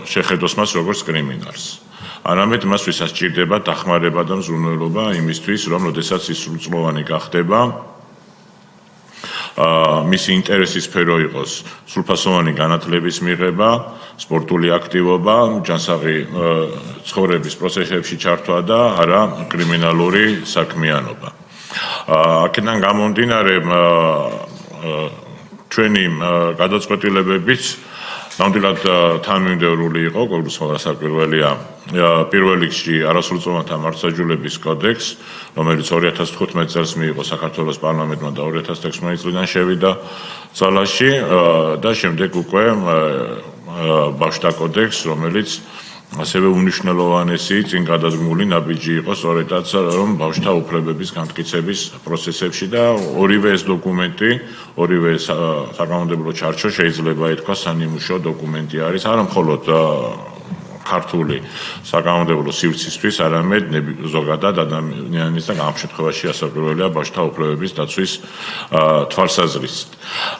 შეხედოს მას როგორც კრიმინალს. არამედ მას ვისაც სჭირდება დახმარება და მზრუნველობა იმისთვის, რომ როდესაც ის სრულწლოვანი გახდება, მისი ინტერესის სფერო იყოს სრულფასოვანი განათლების მიღება, სპორტული აქტივობა, ჯანსაღი ცხოვრების პროცესებში ჩართვა და არა კრიმინალური საქმიანობა. აქედან გამომდინარე, ჩვენი გადაწყვეტილებებიც ნამდვილად თანმიმდევრული იყო, ყოველთვის საკვირველია. პირველ რიგში არასრულწლოვანთა მართლმსაჯულების კოდექს, რომელიც 2015 წელს მიიღო საქართველოს პარლამენტმა და 2016 წლიდან შევიდა ძალაში და შემდეგ უკვე ბავშვთა კოდექს, რომელიც ასევე უნიშნელოვანესი წინ გადადგმული ნაბიჯი იყო სწორედაც რომ ბავშვთა უფლებების განმტკიცების პროცესებში და ორივე ეს დოკუმენტი, ორივე საკანონმდებლო ჩარჩო შეიძლება ითქვას სანიმუშო დოკუმენტი არის, არა მხოლოდ ქართული საკანონმდებლო სივრცისთვის, არამედ ზოგადად ადამიანის და ამ შემთხვევაში ასაკურველია ბავშვთა უფლებების დაცვის თვალსაზრისით.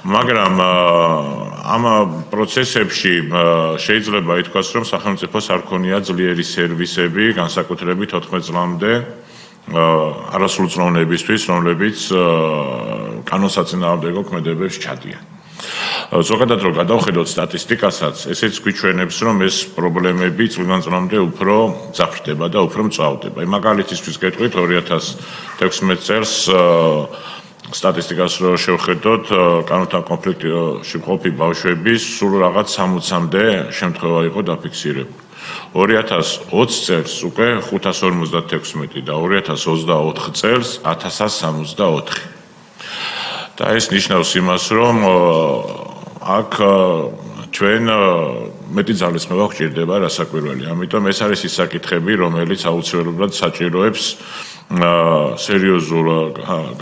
მაგრამ ამ პროცესებში შეიძლება ითქვას, რომ სახელმწიფოს არ ქონია ძლიერი სერვისები, განსაკუთრებით 14 წლამდე არასრულწლოვნებისთვის, რომლებიც კანონსაწინააღმდეგო ქმედებებს ჩადიან. ზოგადად რომ გადავხედოთ სტატისტიკასაც, ესეც გვიჩვენებს, რომ ეს პრობლემები წლიდან წლამდე უფრო ძაფრდება და უფრო მწვავდება. მაგალითისთვის გეტყვით 2016 წელს სტატისტიკას რო შევხედოთ, კანონთან კონფლიქტში მყოფი ბავშვების სულ რაღაც 60-მდე შემთხვევა იყო დაფიქსირებული. 2020 წელს უკვე 556 და 2024 წელს 1064. და ეს ნიშნავს იმას, რომ აქ ჩვენ მეტი ძალისხმევა გვჭირდება რასაკვირველი. ამიტომ ეს არის ის საკითხები, რომელიც აუცილებლად საჭიროებს სერიოზულ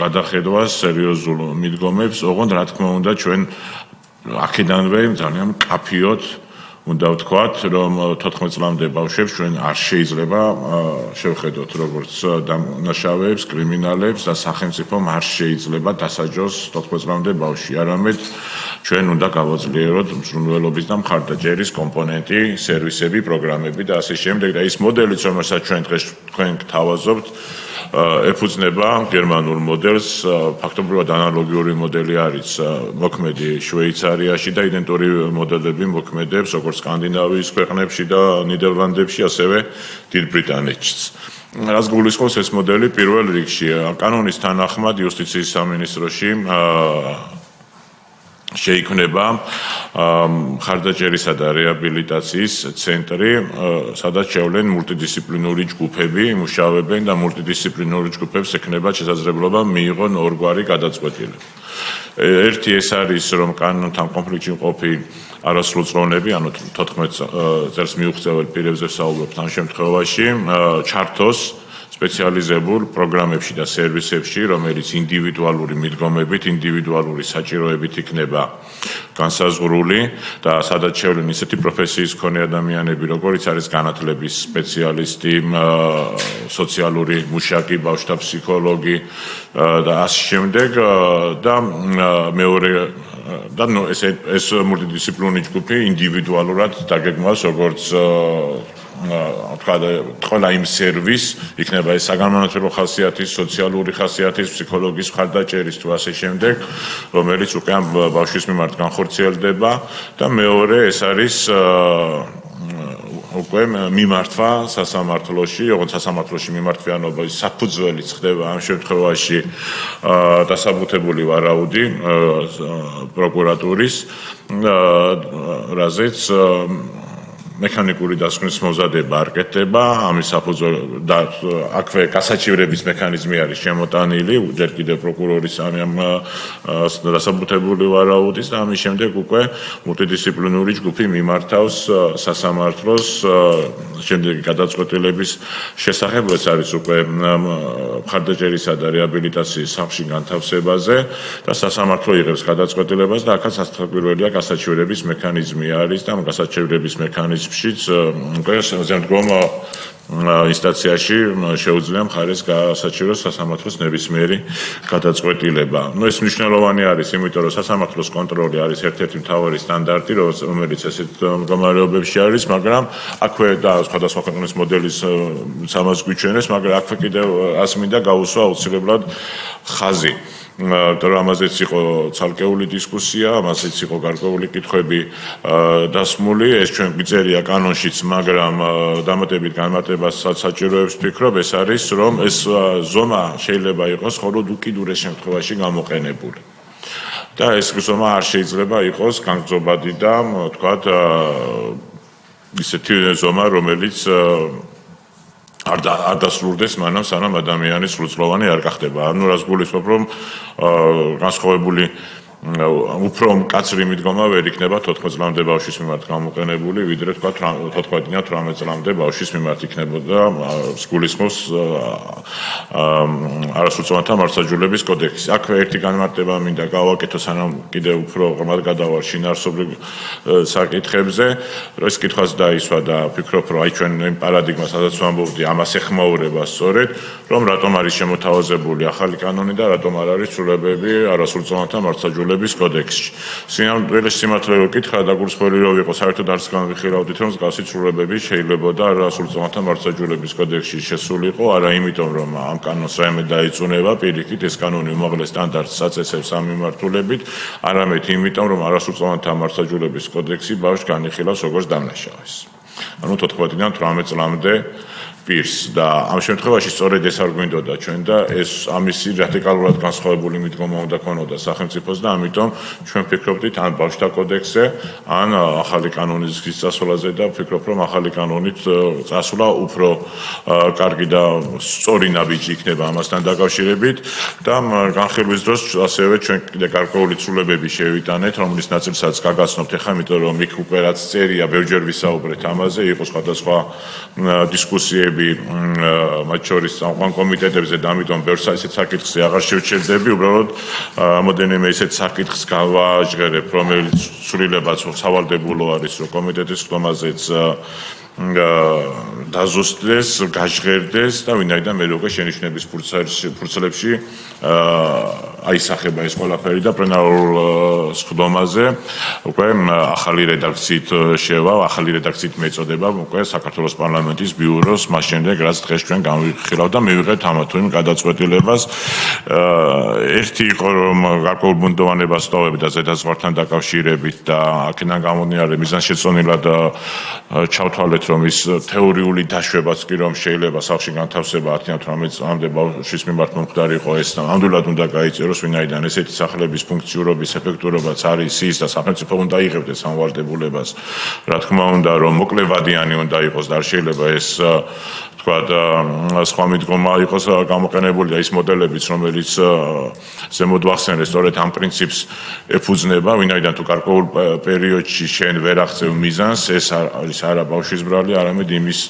გადახედვას, სერიოზულ მიდგომებს, ოღონდ რა თქმა უნდა ჩვენ აქედანვე ძალიან მკაფიოდ უნდა ვთქვათ, რომ 14 წლამდე ბავშვებს ჩვენ არ შეიძლება შევხედოთ როგორც დამნაშავეებს, კრიმინალებს და სახელმწიფომ არ შეიძლება დასაჯოს 14 წლამდე ბავშვი, არამედ ჩვენ უნდა გავაძლიეროთ მზრუნველობის და მხარდაჭერის კომპონენტი, სერვისები, პროგრამები და ასე შემდეგ და ის მოდელიც, რომელსაც ჩვენ დღეს თქვენ გთავაზობთ, ეფუძნება გერმანულ მოდელს, ფაქტობრივად ანალოგიური მოდელი არის მოქმედი შვეიცარიაში და იდენტური მოდელები მოქმედებს როგორც სკანდინავიის ქვეყნებში და ნიდერლანდებში, ასევე დიდ ბრიტანეთშიც. რაც გულისხმობს ეს მოდელი პირველ რიგში კანონის თანახმად იუსტიციის სამინისტროში შეიქმნება მხარდაჭერისა და რეაბილიტაციის ცენტრი, სადაც შევლენ მულტიდისციპლინური ჯგუფები, იმუშავებენ და მულტიდისციპლინური ჯგუფებს ექნება შესაძლებლობა მიიღონ ორგვარი გადაწყვეტილება. ერთი ეს არის, რომ კანონთან კონფლიქტში მყოფი არასრულწლოვნები, ანუ 14 წელს მიუღწეველ პირებზე ვსაუბრობთ ამ შემთხვევაში, ჩართოს სპეციალიზებულ პროგრამებში და სერვისებში, რომელიც ინდივიდუალური მიდგომებით, ინდივიდუალური საჭიროებით იქნება განსაზღვრული და სადაც შევლენ ისეთი პროფესიის მქონე ადამიანები, როგორიც არის განათლების სპეციალისტი, სოციალური მუშაკი, ბავშვთა ფსიქოლოგი და ასე შემდეგ და მეორე და ეს მულტიდისციპლინური ჯგუფი ინდივიდუალურად დაგეგმავს როგორც ყველა იმ სერვის იქნება ეს საგანმანათლებლო ხასიათის, სოციალური ხასიათის, ფსიქოლოგიის მხარდაჭერის თუ ასე შემდეგ, რომელიც უკვე ამ ბავშვის მიმართ განხორციელდება და მეორე ეს არის უკვე მიმართვა სასამართლოში, ოღონდ სასამართლოში მიმართვიანობა ის საფუძველიც ხდება ამ შემთხვევაში დასაბუთებული ვარაუდი პროკურატურის, რაზეც მექანიკური დასკვნის მომზადება არ კეთდება, ამის საფუძველი და აქვე გასაჩივრების მექანიზმი არის შემოტანილი, ჯერ კიდევ პროკურორის ამ დასაბუთებული ვარაუდის და ამის შემდეგ უკვე მულტიდისციპლინური ჯგუფი მიმართავს სასამართლოს შემდეგი გადაწყვეტილების შესახებ, რაც არის უკვე მხარდაჭერისა და რეაბილიტაციის სახლში განთავსებაზე და სასამართლო იღებს გადაწყვეტილებას და აქაც სასწრაფოებია გასაჩივრების მექანიზმი არის და ამ გასაჩივრების მექანიზმი უკვე შემდგომ ინსტანციაში შეუძლია მხარეს გასაჩივროს სასამართლოს ნებისმიერი გადაწყვეტილება. ეს მნიშვნელოვანი არის, იმიტომ რომ სასამართლოს კონტროლი არის ერთ-ერთი მთავარი სტანდარტი, რომელიც ესეთ მდგომარეობებში არის, მაგრამ აქვე და სხვადასხვა ქვეყნის მოდელის ამას გვიჩვენებს, მაგრამ აქვე კიდევ მინდა გაუსვა აუცილებლად ხაზი. ამაზეც იყო ცალკეული დისკუსია, ამაზეც იყო გარკვეული კითხვები დასმული, ეს ჩვენ გვიწერია კანონშიც, მაგრამ დამატებით განმარტებასაც საჭიროებს ვფიქრობ, ეს არის, რომ ეს ზომა შეიძლება იყოს მხოლოდ უკიდურეს შემთხვევაში გამოყენებული. და ეს ზომა არ შეიძლება იყოს განგრძობადი და თქვათ ისეთი ზომა, რომელიც არ დასრულდეს მანამ, სანამ ადამიანი სრულწლოვანი არ გახდება. ანუ რას გულისხმობ, რომ განსხვავებული უფრო მკაცრი მიდგომა ვერ იქნება 14 წლამდე ბავშვის მიმართ გამოყენებული, ვიდრე თქვა 14-დან 18 წლამდე ბავშვის მიმართ იქნებოდა გულისხმობს არასრულწლოვანთა მართლმსაჯულების კოდექსი. აქვე ერთი განმარტება მინდა გავაკეთო, სანამ კიდევ უფრო ღრმად გადავარ შინაარსობრივ საკითხებზე, რომ ეს კითხვაც დაისვა და ვფიქრობ, რომ აი ჩვენ იმ პარადიგმას, სადაც ვამბობდი, ამას ეხმაურება სწორედ, რომ რატომ არის შემოთავაზებული ახალი კანონი და რატომ არ არის ცვლილებები არასრულწლოვანთა მართლმსაჯულების კოდექსში. სიმართლე რო კითხრა და გულისხმობ რომ იყო საერთოდ არც განვიხილავდით, რომ მსგავსი ცვლილებები შეიძლებოდა არასრულწლოვანთა მართლმსაჯულების კოდექსში შესულიყო, არა იმიტომ, რომ ამ კანონს რაიმე დაიწუნება, პირიქით ეს კანონი უმაღლეს სტანდარტს აწესებს ამ მიმართულებით, არამედ იმიტომ, რომ არასრულწლოვანთა მართლმსაჯულების კოდექსი ბავშვს განიხილავს როგორც დამნაშავეს. ანუ 14-დან 18 წლამდე პირს და ამ შემთხვევაში სწორედ ეს არ გვინდოდა ჩვენ და ეს ამისი რადიკალურად განსხვავებული მიდგომა უნდა ქონოდა სახელმწიფოს და ამიტომ ჩვენ ვფიქრობდით ან ბავშვთა კოდექსზე, ან ახალი კანონის გასვლაზე და ვფიქრობ, რომ ახალი კანონით წასვლა უფრო კარგი და სწორი ნაბიჯი იქნება ამასთან დაკავშირებით და განხილვის დროს ასევე ჩვენ კიდე გარკვეული ცვლილებები შევიტანეთ, რომლის ნაწილსაც გაგაცნობთ ახლა, იმიტომ რომ იქ უკვე რაც წერია, ბევრჯერ ვისაუბრეთ ამაზე, იყო სხვადასხვა დისკუსიები მათ შორის სამყარო კომიტეტებზე და ამიტომ ბევრ ისეთ საკითხზე აღარ შევჩერდები, უბრალოდ რამოდენიმე ისეთ საკითხს გავაჟღერებ, რომელიც ცვლილებაც სავალდებულო არის, რომ კომიტეტის ხდომაზეც დაზუსტდეს, გაჟღერდეს და ვინაიდან მე როგორ შენიშვნების ფურცლებში აისახება ეს ყველაფერი და პლენარულ სხდომაზე უკვე ახალი რედაქციით შევა, ახალი რედაქციით მეწოდება უკვე საქართველოს პარლამენტის ბიუროს მას შემდეგ რაც დღეს ჩვენ განვიხილავ და მივიღეთ ამა თუ იმ გადაწყვეტილებას. ერთი იყო რომ გარკვეულ ბუნდოვანებას ტოვებ და ზედაზღვართან დაკავშირებით და აქედან გამომდინარე მიზანშეწონილად ჩავთვალეთ რომ ის თეორიული დაშვებაც კი რომ შეიძლება სახლში განთავსება 10-18 წლამდე ბავშვის მიმართ მომხდარი იყო ეს და ნამდვილად უნდა გაიწეროს ვინაიდან ესეთი სახლების ფუნქციურობის ეფექტურობაც არის ის და სახელმწიფო უნდა იღებდეს ამ ვალდებულებას. რა თქმა უნდა რომ მოკლევადიანი უნდა იყოს და არ შეიძლება ეს სხვა მიდგომა იყოს გამოყენებული და ის მოდებიც რომელიც ზემოთ ვახსენე სწორედ ამ პრინციპს ეფუძნება ვინაიდან თუ გარკვეულ პერიოდში შენ ვერ აღწევ მიზანს ეს არის არა ბავშვის ბრალი არამედ იმის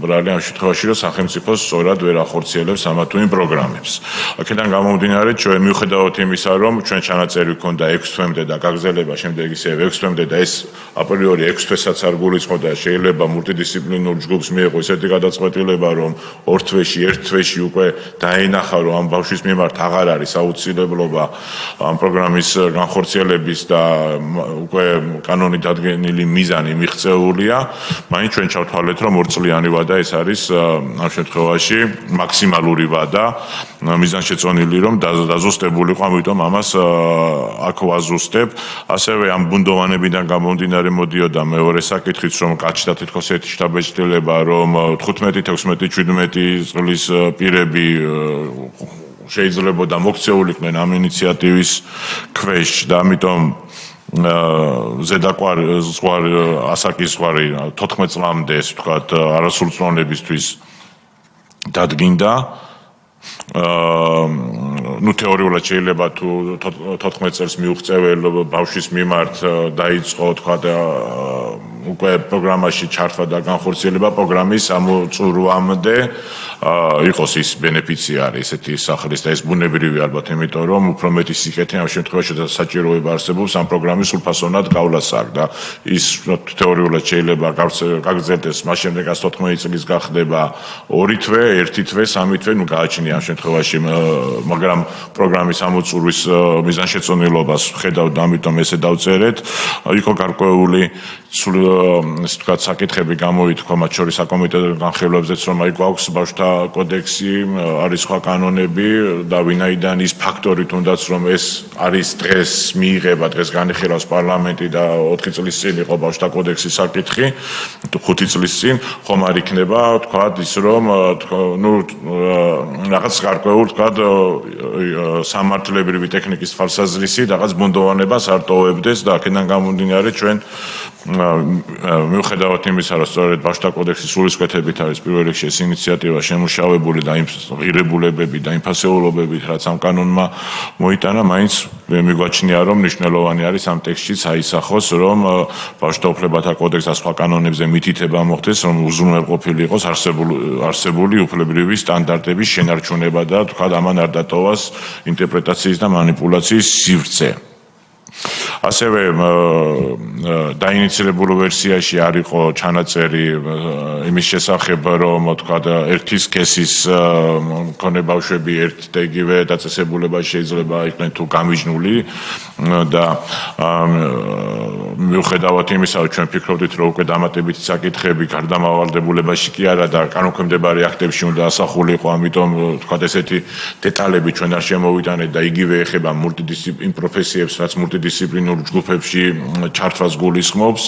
ბრალი ამ შემთხვევაში რომ სახელმწიფო სწორად ვერ ახორციელებს ამა თუ იმ პროგრამებს. აქედან გამომდინარე ჩვენ მიუხედავად იმისა რომ ჩვენ ჩანაწერი გვქონდა 6 თვემდე და გაგრძელება შემდეგ ისევ 6 თვემდე და ეს აპრიორი 6 თვესაც არ გულისხმობდა შეიძლება მულტიდისციპლინურ ჯგუფს მიეღო ესეთი გადაწყვეტილება რომ 2 თვეში 1 თვეში უკვე დაენახა რომ ამ ბავშვის მიმართ აღარ არის აუცილებლობა ამ პროგრამის განხორციელების და უკვე კანონით დადგენილი მიზანი მიღწეულია, მაინც ჩვენ ჩავთვალეთ რომ 2 წლიანი ვადა ეს არის ამ შემთხვევაში მაქსიმალური ვადა მიზანშეწონილი რომ დაზუსტებულიყო, ამიტომ ამას აქ ვაზუსტებ. ასევე ამ ბუნდოვანებიდან გამომდინარე მოდიოდა მეორე საკითხიც რომ გაჩნდა თითქოს ერთი შტაბ-ბეჭდილება რომ 15, 16, 17 წლის პირები შეიძლებოდა მოქცეულიყვნენ ამ ინიციატივის ქვეშ და ამიტომ ზედაკვარ ასაკის ზღვარი 14 წლამდე ეს ვთქვათ არასრულწლოვნებისთვის დადგინდა. ნუ თეორიულად შეიძლება თუ 14 წელს მიუღწეվել ბავშვის მიმართ დაიწყო თქვა და უკვე პროგრამაში ჩართვა და განხორციელება პროგრამის ამოწურვამდე იყოს ის ბენეფიციარი ესეთი სახლის და ეს ბუნებრივი ალბათ იმიტომ რომ უფრო მეტი სიკეთე ამ შემთხვევაში და საჭიროება არსებობს ამ პროგრამის სრულფასოვნად გავლას აქვს და ის თეორიულად შეიძლება გაგრძელდეს მას შემდეგ 14 წლის გახდება 2 თვე, 1 თვე, 3 თვე, ნუ გააჩნია ამ შემთხვევაში მაგრამ პროგრამის ამოწურვის მიზანშეწონილობას ხედავ და ამიტომ ესე დავწერეთ. იყო გარკვეული ესე ვთქვათ საკითხები გამოითქვა მათ შორის საკომიტეტო განხილვებზეც რომ აი გვაქვს ბავშვთა კოდექსი, არის სხვა კანონები და ვინაიდან ის ფაქტორი თუნდაც რომ ეს არის დღეს მიიღება, დღეს განიხილავს პარლამენტი და 4 წლის წინ იყო ბავშვთა კოდექსის საკითხი, 5 წლის წინ ხომ არ იქნება ვთქვათ ის რომ ნუ რაღაც გარკვეულ ვთქვათ სამართლებრივი ტექნიკის თვალსაზრისით რაღაც ბუნდოვანებას არ ტოვებდეს და აქედან გამომდინარე ჩვენ მიუხედავად იმისა რომ სწორედ ბავშვთა კოდექსის სულისკვეთებით არის პირველ რიგში ეს ინიციატივა შემუშავებული და იმ ღირებულებები და იმ ფასეულობებით რაც ამ კანონმა მოიტანა მაინც მიგვაჩნია რომ მნიშვნელოვანი არის ამ ტექსტშიც აისახოს რომ ბავშვთა უფლებათა კოდექსს და სხვა კანონებზე მითითება მოხდეს რომ უზრუნველყოფილი იყოს არსებული უფლებრივი სტანდარტების შენარჩუნება და თქვა ამან არ დატოვას ინტერპრეტაციის და манипуляციის სივრცე. ასევე დაინიცირებულ ვერსიაში არ იყო ჩანაწერი იმის შესახებ რომ თქვა ერთი სქესის მქონე ბავშვები ერთ და იგივე დაწესებულებაში შეიძლება იყვნენ თუ გამიჯნული და მიუხედავად იმისა რომ ჩვენ ფიქრობდით რომ უკვე დამატებითი საკითხები გარდამავალდებულებაში კი არა და კანონქვემდებარე აქტებში უნდა ასახულიყო, ამიტომ თქვა ესეთი დეტალები ჩვენ არ შემოვიტანეთ და იგივე ეხება იმ პროფესიებს რაც მულტიდისციპლინურ ჯგუფებში ჩართვას გულისხმობს.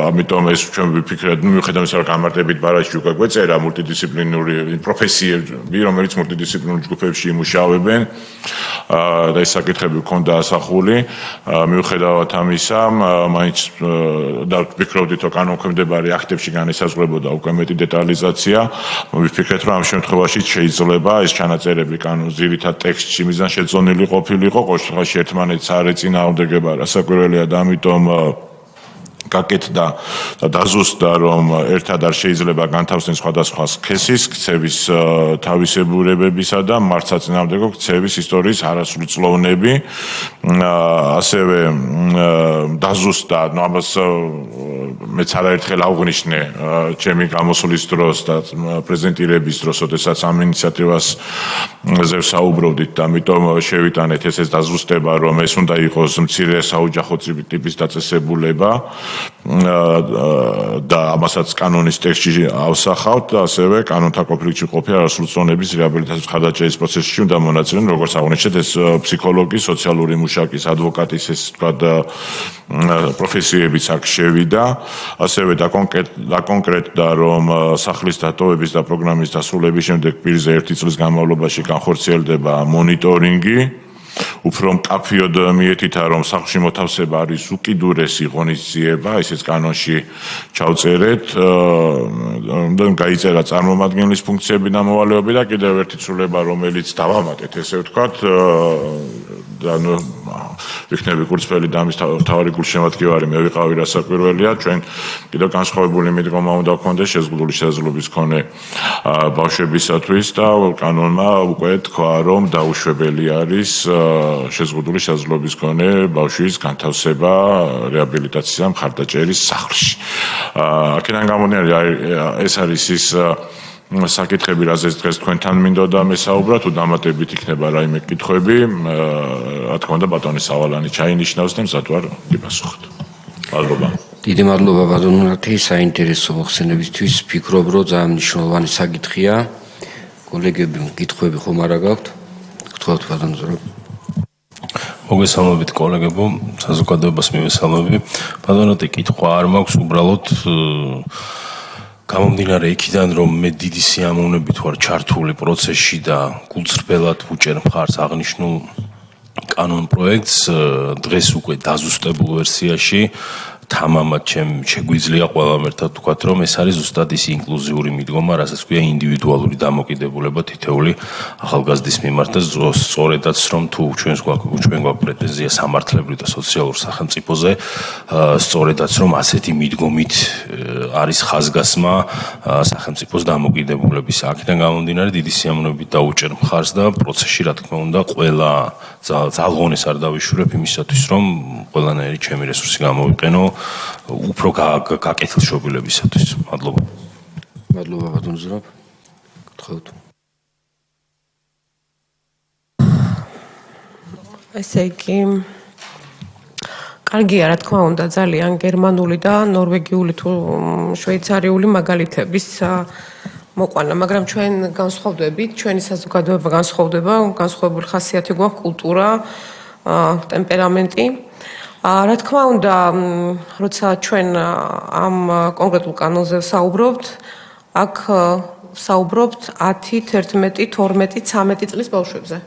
ამიტომ ეს ჩვენ ვიფიქრეთ, მიუხედავად იმისა, რომ გამარტებით ბარაში უკვე გვეწერა მულტიდისციპლინური პროფესიები, რომელიც მულტიდისციპლინურ ჯგუფებში იმუშავებენ და ეს საკითხები ჰქონდა ასახული. მიუხედავად ამისა, მაინც და ვფიქრობდით, რომ კანონქვემდებარე აქტებში განესაზღვრებოდა უკვე მეტი დეტალიზაცია. ვიფიქრეთ, რომ ამ შემთხვევაში შეიძლება ეს ჩანაწერები კანონის ძირითად ტექსტში მიზანშეწონილი ყოფილიყო, ყოველ შემთხვევაში ერთმანეთს არ ეწინააღმდეგება რასაკვირველია და ამიტომ გაკეთდა და დაზუსტდა რომ ერთად არ შეიძლება განთავსდნენ სხვადასხვა სქესის ქცევის თავისებურებებისა და მართსაწინააღმდეგო ქცევის ისტორიის არასრულწლოვნები. ასევე დაზუსტდა ამას მეც არაერთხელ აღვნიშნე ჩემი გამოსვლის დროს და პრეზენტირების დროს, როდესაც ამ ინიციატივას ზე საუბრობდით და ამიტომ შევიტანეთ ეს დაზუსტება, რომ ეს უნდა იყოს მცირე საოჯახო ტიპის დაწესებულება და ამასაც კანონის ტექსტში ავსახავთ და ასევე კანონთან კონფლიქტში ყოფი არასრულწლოვნების რეაბილიტაციის მხარდაჭერის პროცესში უნდა მონაწილეობდნენ, როგორც აღნიშნეთ, ეს ფსიქოლოგის, სოციალური მუშაკის, ადვოკატის ეს თქვა პროფესიებიც აქ შევიდა, ასევე დაკონკრეტდა, რომ სახლის დატოვების და პროგრამის დასრულების შემდეგ პირზე 1 წლის განმავლობაში განხორციელდება მონიტორინგი, უფრო მკაფიოდ მიეთითა, რომ სახლში მოთავსება არის უკიდურესი ღონისძიება, ისიც კანონში ჩავწერეთ, გაიწერა წარმომადგენლის ფუნქციები და მოვალეობები და კიდევ ერთი ცვლილება, რომელიც დავამატეთ, ესე ვთქვათ, და ვიქნები კურსფელი და ამის თავარი გულშემატკივარი მე ვიყავი რასაკვირველია, ჩვენ კიდევ განსხვავებული მიდგომა უნდა გქონდეს შეზღუდული შესაძლებლობის მქონე ბავშვებისათვის და კანონმა უკვე თქვა, რომ დაუშვებელი არის შეზღუდული შესაძლებლობის მქონე ბავშვის განთავსება რეაბილიტაციის და მხარდაჭერის სახლში. აქედან გამომდინარე, ეს არის ის საკითხები, რაზეც დღეს თქვენთან მინდოდა მესაუბრა, თუ დამატებით იქნება რაიმე კითხვები, რა თქმა უნდა ბატონი სავალანი ჩაინიშნავს და მზად ვარ გიპასუხოთ. მადლობა. დიდი მადლობა ბატონო, საინტერესო მოხსენებისთვის. ვფიქრობ, რომ ძალიან მნიშვნელოვანი საკითხია. კოლეგები, კითხვები ხომ არა გაქვთ? გთხოვთ ბატონო ზურაბ. მოგესალმებით კოლეგებო, საზოგადოებას მივესალმები. ბატონო, კითხვა არ მაქვს, უბრალოდ გამომდინარე იქიდან, რომ მე დიდი სიამოვნებით ვარ ჩართული პროცესში და გულწრფელად ვუჭერ მხარს აღნიშნულ კანონ პროექტს, დღეს უკვე დაზუსტებულ ვერსიაში თამამად შეგვიძლია ყველამ ერთად ვთქვათ, რომ ეს არის ზუსტად ის ინკლუზიური მიდგომა, რასაც ქვია ინდივიდუალური დამოკიდებულება თითოეული ახალგაზრდის მიმართ და სწორედაც რომ თუ ჩვენ გვაქვს პრეტენზია სამართლებრივ და სოციალურ სახელმწიფოზე, სწორედაც რომ ასეთი მიდგომით არის ხაზგასმა სახელმწიფოს დამოკიდებულების. აქედან გამომდინარე დიდი სიამოვნებით დაუჭერ მხარს და პროცესში რა თქმა უნდა ყველა ძალღონეს არ დავიშურებ იმისათვის, რომ ყველანაირი ჩემი რესურსი გამოვიყენო უფრო გაკეთილშობილებისათვის. მადლობა. მადლობა ბატონო ზურაბ. გთხოვთ. ესე იგი კარგია, რა თქმა უნდა, ძალიან გერმანული და ნორვეგიული თუ შვეიცარიული მაგალითების მოყვანა, მაგრამ ჩვენ განსხვავდებით, ჩვენი საზოგადოება განსხვავდება, განსხვავებული ხასიათი გვაქვს, კულტურა, ტემპერამენტი. რა თქმა უნდა, როცა ჩვენ ამ კონკრეტულ კანონზე საუბრობთ, აქ საუბრობთ 10, 11, 12, 13 წლის ბავშვებზე.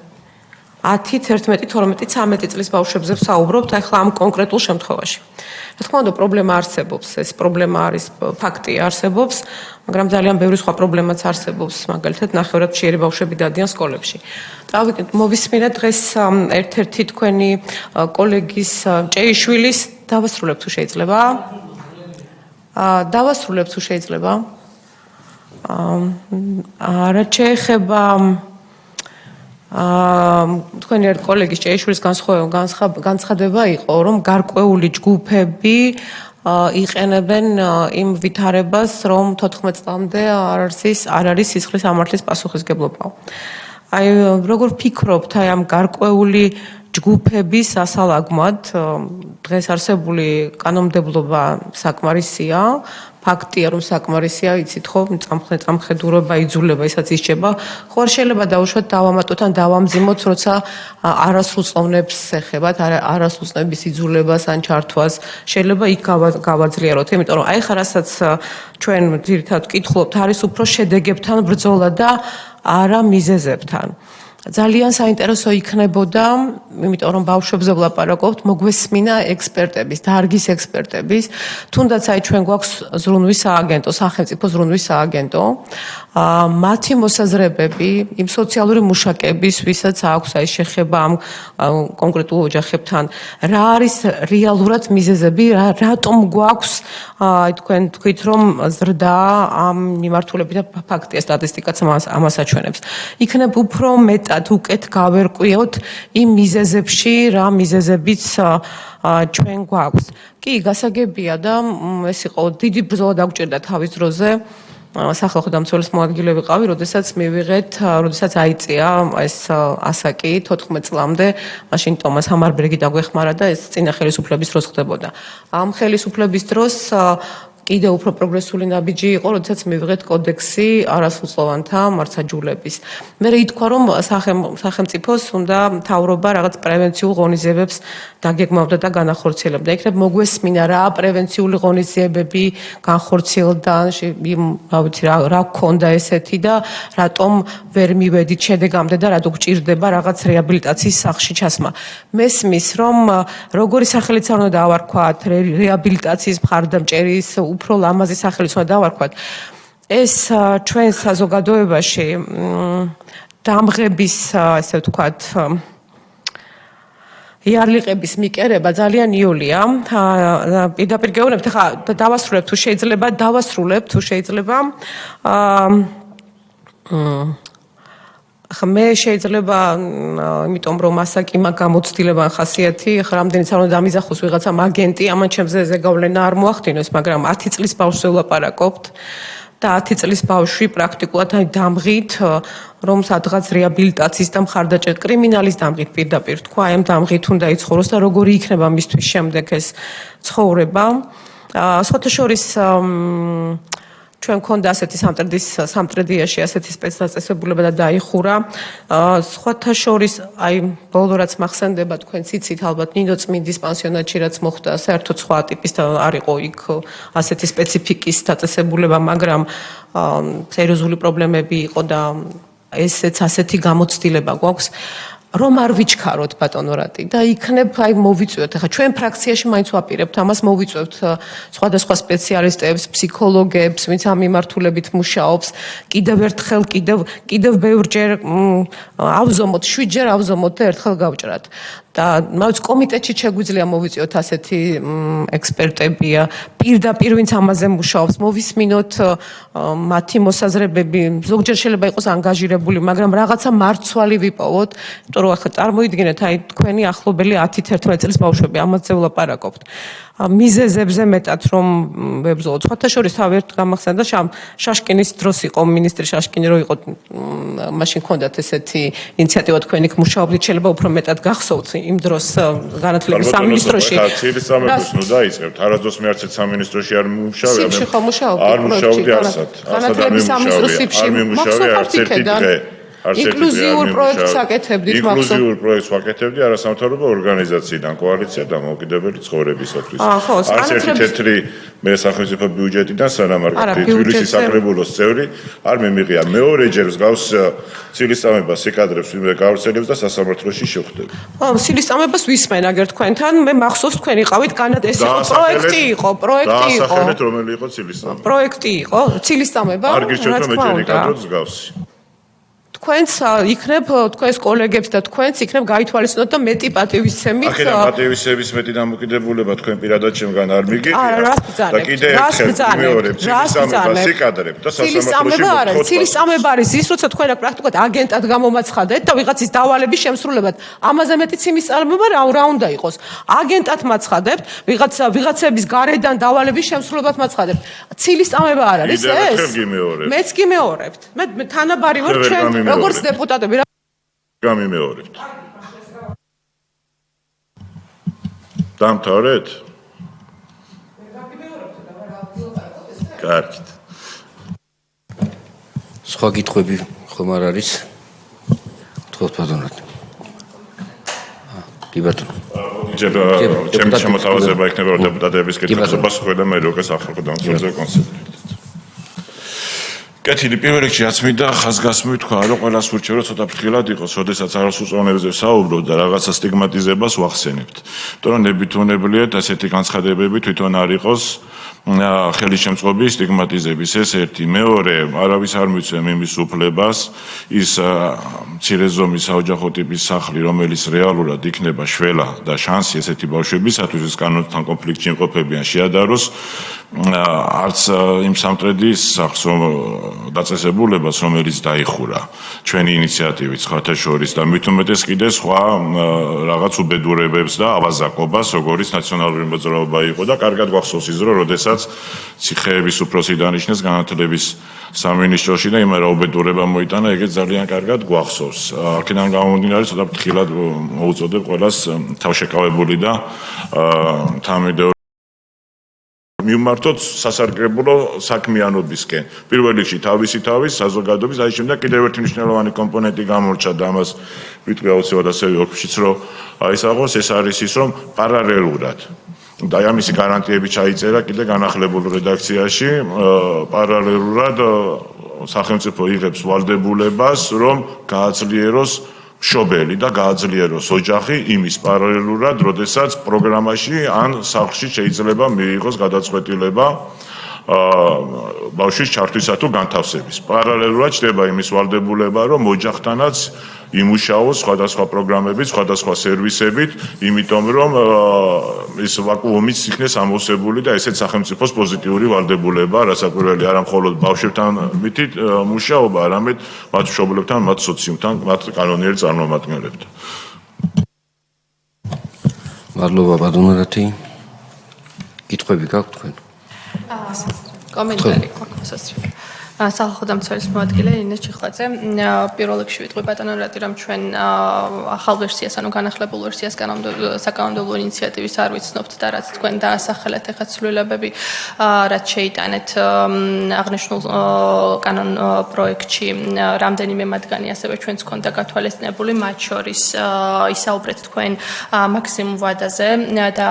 10, 11, 12, 13 წლის ბავშვებზე საუბრობთ, ახლა ამ კონკრეტულ შემთხვევაში. რა თქმა უნდა, პრობლემა არსებობს, ეს პრობლემა არის ფაქტი არსებობს, მაგრამ ძალიან ბევრი სხვა პრობლემაც არსებობს, მაგალითად, ნახევრადმჭიერი ბავშვები დადიან სკოლებში. მოვისმინეთ დღეს ერთ-ერთი თქვენი კოლეგის ჭეიშვილის დავასრულებ თუ შეიძლება? დავასრულებ თუ შეიძლება? რა შეეხება თქვენი ერთ კოლეგის ჭეიშვილის განცხადება იყო, რომ გარკვეული ჯგუფები იყენებენ იმ ვითარებას, რომ 14 წლამდე არ არის სისხლის ამართლის პასუხისგებლობა. აი, როგორ ფიქრობთ, აი ამ გარკვეული ჯგუფების ასალაგმად დღეს არსებული კანონმდებლობა საკმარისია, ფაქტია, რომ საკმარისია, იცით ხო, წამხედურება, იძულება, ისაც ისჩება. ხო არ შეიძლება დაუშვათ დავამატოთ ან დავამძიმოთ, როცა არასრულწლოვნებს ეხებათ, არასრულწლების იძულებას ან ჩართვას, შეიძლება იქ გავაძლიეროთ, იმიტომ რომ აი ხა რასაც ჩვენ ძირითადად ვკითხულობთ, არის უფრო შედეგებთან ბრძოლა და არა მიზეზებთან. ძალიან საინტერესო იქნებოდა, იმიტომ რომ ბავშვებზე ვლაპარაკობთ, მოგვესმინა ექსპერტების, დარგის ექსპერტების, თუნდაც აი ჩვენ გვაქვს ზრუნვის სააგენტო, სახელმწიფო ზრუნვის სააგენტო, მათი მოსაზრებები, იმ სოციალური მუშაკების, ვისაც აქვს აი შეხება ამ კონკრეტულ ოჯახებთან, რა არის რეალურად მიზეზები, რატომ გვაქვს აი თქვენ თქვით რომ ზრდა ამ მიმართულებით და ფაქტია სტატისტიკაც ამას აჩვენებს. იქნებ უფრო მეტად უკეთ გავერკვიოთ იმ მიზეზებში, რა მიზეზებიც ჩვენ გვაქვს. კი, გასაგებია და ეს იყო დიდი ბრძოლა დაგვჭირდა თავის დროზე. სახალხო დამცველის მოადგილე ვიყავი, როდესაც აიწია ეს ასაკი 14 წლამდე, მაშინ ტომას ჰამარბერგი დაგვეხმარა და ეს წინა ხელისუფლების დროს ხდებოდა. ამ ხელისუფლების დროს კიდე უფრო პროგრესული ნაბიჯი იყო, როდესაც მივიღეთ კოდექსი არასრულწლოვანთა მარცხაჯულების. მე ითქვა, რომ სახელმწიფოს უნდა მთავრობა რაღაც პრევენციულ ღონისძიებებს დაგეგმავდა და განახორციელებდა. იქნებ მოგვესმინა რა პრევენციული ღონისძიებები განხორციელდა, რა ვიცი რა გქონდა ესეთი და რატომ ვერ მივედით შედეგამდე და რატო გჭირდება რაღაც რეაბილიტაციის სახლში ჩასმა. მესმის, რომ როგორი სახელიც არ უნდა დავარქვათ, რეაბილიტაციის მხარდამჭერის უფრო ლამაზი სახელიც უნდა დავარქვათ. ეს ჩვენ საზოგადოებაში დამღების, ესე ვთქვათ, იარლიყების მიკერება ძალიან იოლია. პირდაპირ გეუბნებთ, ხა დავასრულებ თუ შეიძლება. მე შეიძლება, იმიტომ რომ ასაკი მაგ გამოცდილება ხასიათი, ხა რამდენიც არ უნდა დამიზახოს ვიღაცამ აგენტი, ამან ჩემზე ზეგავლენა არ მოახდინოს, მაგრამ 10 წლის ბავშვს ვლაპარაკობთ და 10 წლის ბავშვი პრაქტიკულად დამღით, რომ სადღაც რეაბილიტაციის და მხარდაჭერა კრიმინალის დამღით პირდაპირ თქვა, აი ამ დამღით უნდა იცხოვროს და როგორი იქნება მისთვის შემდეგ ეს ცხოვრება. სხვათა შორის ჩვენ მქონდა ასეთი სამტრედიაში ასეთი სპეცდაწესებულება და დაიხურა. სხვათა შორის, აი ბოლო რაც მახსენდება, თქვენ ციცით ალბათ ნინო წმინდის პანსიონატში რაც მოხდა, საერთოდ სხვა ტიპის არ იყო იქ ასეთი სპეციფიკის დაწესებულება, მაგრამ სერიოზული პრობლემები იყო და ესეც ასეთი გამოცდილება გვაქვს. რომ არ ვიჩქაროთ ბატონო რატი და იქნებ აი მოვიწვევთ ახლა ჩვენ ფრაქციაში მაინც ვაპირებთ ამას მოვიწვევთ სხვადასხვა სპეციალისტებს ფსიქოლოგებს ვინც ამ მიმართულებით მუშაობს კიდევ ერთხელ კიდევ ბევრჯერ ავზომოთ 7 ჯერ ავზომოთ და ერთხელ გავჭრათ და მაინც კომიტეტში შეგვიძლია მოვიწვევთ ასეთი ექსპერტებია პირდაპირ ვინც ამაზე მუშაობს მოვისმინოთ მათი მოსაზრებები ზოგჯერ შეიძლება იყოს ანგაჟირებული მაგრამ რაღაცა მარცვალი ვიპოვოთ რომ ახლა წარმოიდგინეთ აი თქვენი ახლობელი 10-11 წლის ბავშვები ამაზე ვლაპარაკობთ მიზეზებზე მეტად რომ ვებრძოლოთ სხვათა შორის თავი ერთ გამახსენდა შაშკინის დროს იყო მინისტრი შაშკინი რო იყო მაშინ ჰქონდათ ესეთი ინიციატივა თქვენი მუშაობდით შეიძლება უფრო მეტად გახსოვთ იმ დროს განათლების სამინისტროში ხალხის სამეფოს ნუ დაიწყებთ არასდროს მე არც ერთ სამინისტროში არ მუშაობ სიფში ხო მუშაობ არ მუშაობდი არსად განათლების სამინისტროს სიფში მუშაობდი არც ერთი დღე ინკლუზიურ პროექტს აკეთებდით ინკლუზიურ პროექტს ვაკეთებდი არასამთავრობო ორგანიზაციიდან კოალიცია დამოუკიდებელი ცხოვრებისათვის არც ერთი თეთრი მე სახელმწიფო ბიუჯეტიდან სანამ არ გქონდა თბილისის საკრებულოს წევრი არ მიმიღია მეორეჯერ მსგავს ცილისწამებას სიკადრებს ვინმე გავრცელებს და სასამართლოში შევხვდები ცილისწამებას ვისმენ აგერ თქვენთან მე მახსოვს თქვენ იყავით ეს იყო პროექტი იყო დაასახელეთ რომელი იყო ცილისწამება პროექტი იყო ცილისწამება არ გირჩევთ რომ ეჭერი კადროთ მსგავსი თქვენს იქნებ თქვენს კოლეგებს და თქვენს იქნებ გაითვალისწინოთ და მეტი პატივისცემით აქედან პატივისცემის მეტი დამოკიდებულება თქვენ პირადად შემგან არ მიგიღია და კიდე ერთხელ მეორე ცილისწამებას სიკადრებ და სასამართლოში ცილისწამება არის ის როცა თქვენ აქ პრაქტიკულად აგენტად გამომაცხადეთ და ვიღაცის დავალების შემსრულებლად ამაზე მეტი ცილისწამება რა უნდა იყოს აგენტად მაცხადებთ ვიღაცების გარედან დავალების შემსრულებლად მაცხადებთ ცილისწამება არ არის ეს მეც გიმეორებთ მე თანაბარი ვარ ჩვენ როგორც დეპუტატები რა გამიმეორებთ დამთავრეთ კარგით სხვა კითხვები ხომ არ არის თქვათ ბატონო კი ბატონო ჩემი შემოთავაზება იქნება დეპუტატების კითხვებს ყველა მე როგორც ახალ დამცველზე კონსულტანტი კეთილი პირველ რიგში რაც მინდა ხაზგასმით თქვა რომ ყველას ვურჩევ რომ ცოტა ფრთხილად იყოს, როდესაც არასრულწლოვანებზე საუბრობ და რაღაცა სტიგმატიზებას ვახსენებთ. იმიტომ რომ ნებითუნებლიეთ ასეთი განცხადებები თვითონ არ იყოს ხელისშემწყობის სტიგმატიზების ეს ერთი მეორე არავის არ მიცემ იმის უფლებას ის მცირე ზომის საოჯახო ტიპის სახლი რომელიც რეალურად იქნება შველა და შანსი ესეთი ბავშვებისათვის ის კანონთან კონფლიქტში იმყოფებიან შეადაროს არც იმ სამტრედის სახს რომ დაწესებულებას რომელიც დაიხურა ჩვენი ინიციატივით სხვათა შორის და მით უმეტეს კიდე სხვა რაღაც უბედურებებს და ავაზაკობას როგორც ნაციონალური მოძრაობა იყო და კარგად გვახსოვს ის რომ როდესაც ციხეების უფროსი დანიშნეს განათლების სამინისტროში და იმ რაუბედურება მოიტანა, ეგეც ძალიან კარგად გვახსოვს. აქედან გამომდინარე, ცოტა ფრთხილად მოუწოდებ ყველას თავშეკავებული და თამიდეო მიმართოთ სასარგებლო საქმიანობისკენ. პირველ რიგში თავის საზოგადოების, აი შემდეგ კიდევ ერთი მნიშვნელოვანი კომპონენტი გამორჩა და ამას ვიტყვი აუცილებლად ასევე ოქშიც, რომ აისახოს, ეს არის ის, რომ პარალელურად და ამისი გარანტიები ჩაიწერა კიდე განახლებულ რედაქციაში, პარალელურად სახელმწიფო იღებს ვალდებულებას, რომ გააძლიეროს მშობელი და გააძლიეროს ოჯახი იმის პარალელურად, როდესაც პროგრამაში ან სახლში შეიძლება მიიღოს გადაწყვეტილება ბავშვის ჩართვისა თუ განთავსების. პარალელურად ჩდება იმის ვალდებულება, რომ ოჯახთანაც იმუშაოს სხვადასხვა პროგრამებით, სხვადასხვა სერვისებით, იმიტომ რომ ეს ვაკუუმიც იქნეს ამოვსებული და ესეც სახელმწიფოს პოზიტიური ვალდებულება, რასაკვირველი არა მხოლოდ ბავშვებთან მითით მუშაობა, არამედ მათ მშობლებთან, მათ სოციუმთან, მათ კანონიერ წარმომადგენლებთან. მადლობა ბატონო. კითხვები გაქვთ თქვენ? კომენტარი გვაქვს. სახალხო დამცველის მოადგილე ინეს ჩიხლაძე. პირველ რიგში ვიტყვი ბატონო რატი რომ ჩვენ ახალ ვერსიას, ანუ განახლებულ ვერსიას საკანონმდებლო ინიციატივის არ ვიცნობთ და რაც თქვენ დაასახელეთ ახლა ცვლილებები, რაც შეიტანეთ აღნიშნულ კანონ პროექტში, რამდენიმე მათგანი ასევე ჩვენც ქონდა გათვალისწინებული, მათ შორის ისაუბრეთ თქვენ მაქსიმუმ ვადაზე და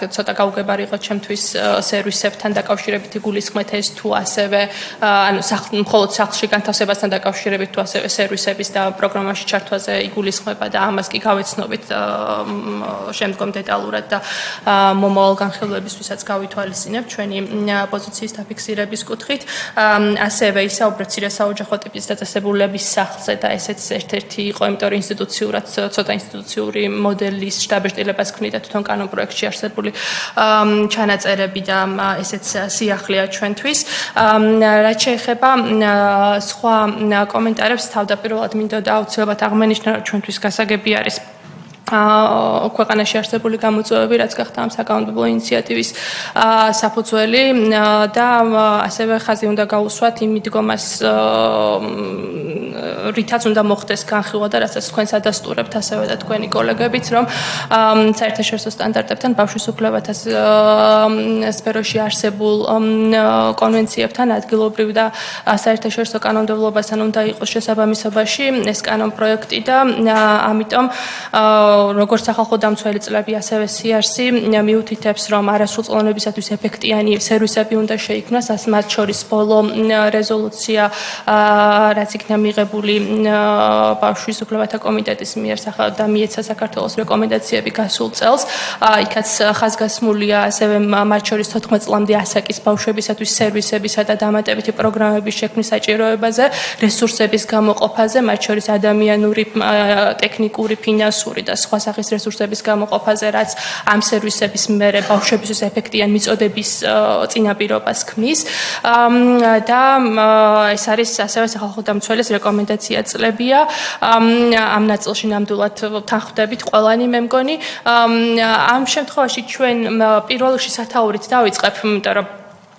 ცოტა გაუგებარი იყო ჩემთვის სერვისებთან დაკავშირებით იგულისხმეთ ეს თუ ასევე ანუ მხოლოდ სახლში განთავსებასთან დაკავშირებით თუ ასევე სერვისების და პროგრამაში ჩართვაზე იგულისხმება და ამას კი გავეცნობით შემდგომ დეტალურად და მომავალ განხილვებისთვისაც გავითვალისწინებ ჩვენი პოზიციის დაფიქსირების კუთხით. ასევე ისაუბრეთ მცირე საოჯახო ტიპის დაწესებულების სახლზე და ესეც ერთ-ერთი იყო, იმიტომ რომ ინსტიტუციურად ცოტა ინსტიტუციური მოდელის შტაბ-ეტილებას ქმნიდა თვითონ კანონ პროექტში არსებული ჩანაწერები და ესეც სიახლეა ჩვენთვის. რაც შეეხება სხვა კომენტარებს, თავდაპირველად მინდოდა აუცილებლად აღმენიშნა, რომ ჩვენთვის გასაგები არის ქვეყანაში არსებული გამოწვევები, რაც გახდა ამ საკანონმდებლო ინიციატივის საფუძველი და ასევე ხაზი უნდა გაუსვათ იმ მიდგომას, რითაც უნდა მოხდეს განხილვა და რასაც თქვენ სადასტურებთ ასევე და თქვენი კოლეგებიც, რომ საერთაშორისო სტანდარტებთან, ბავშვის უფლებათა სფეროში არსებულ კონვენციებთან, ადგილობრივ და საერთაშორისო კანონმდებლობასთან უნდა იყოს შესაბამისობაში ეს კანონ პროექტი და ამიტომ როგორც სახალხო დამცველი წლები, ასევე CRC მიუთითებს, რომ არასრულწლოვანებისათვის ეფექტიანი სერვისები უნდა შეიქმნას, მათ შორის ბოლო რეზოლუცია, რაც იქნა მიღებული ბავშვის უფლებათა კომიტეტის მიერ და მიეცა საქართველოს რეკომენდაციები გასულ წელს. იქაც ხაზგასმულია ასევე მათ შორის 14 წლამდე ასაკის ბავშვებისათვის სერვისებისა და დამატებითი პროგრამების შექმნის საჭიროებაზე, რესურსების გამოყოფაზე, მათ შორის ადამიანური, ტექნიკური, ფინანსური და სხვა სახის რესურსების გამოყოფაზე, რაც ამ სერვისების მერე ბავშვებისთვის ეფექტიან მიწოდების წინაპირობას ქმნის და ეს არის ასევე სახალხო დამცველის რეკომენდაცია წლებია. ამ ნაწილში ნამდვილად თანხმდებით ყველანი მე მგონი. ამ შემთხვევაში ჩვენ პირველ რიგში სათაურით დავიწყებ, იმიტომ რომ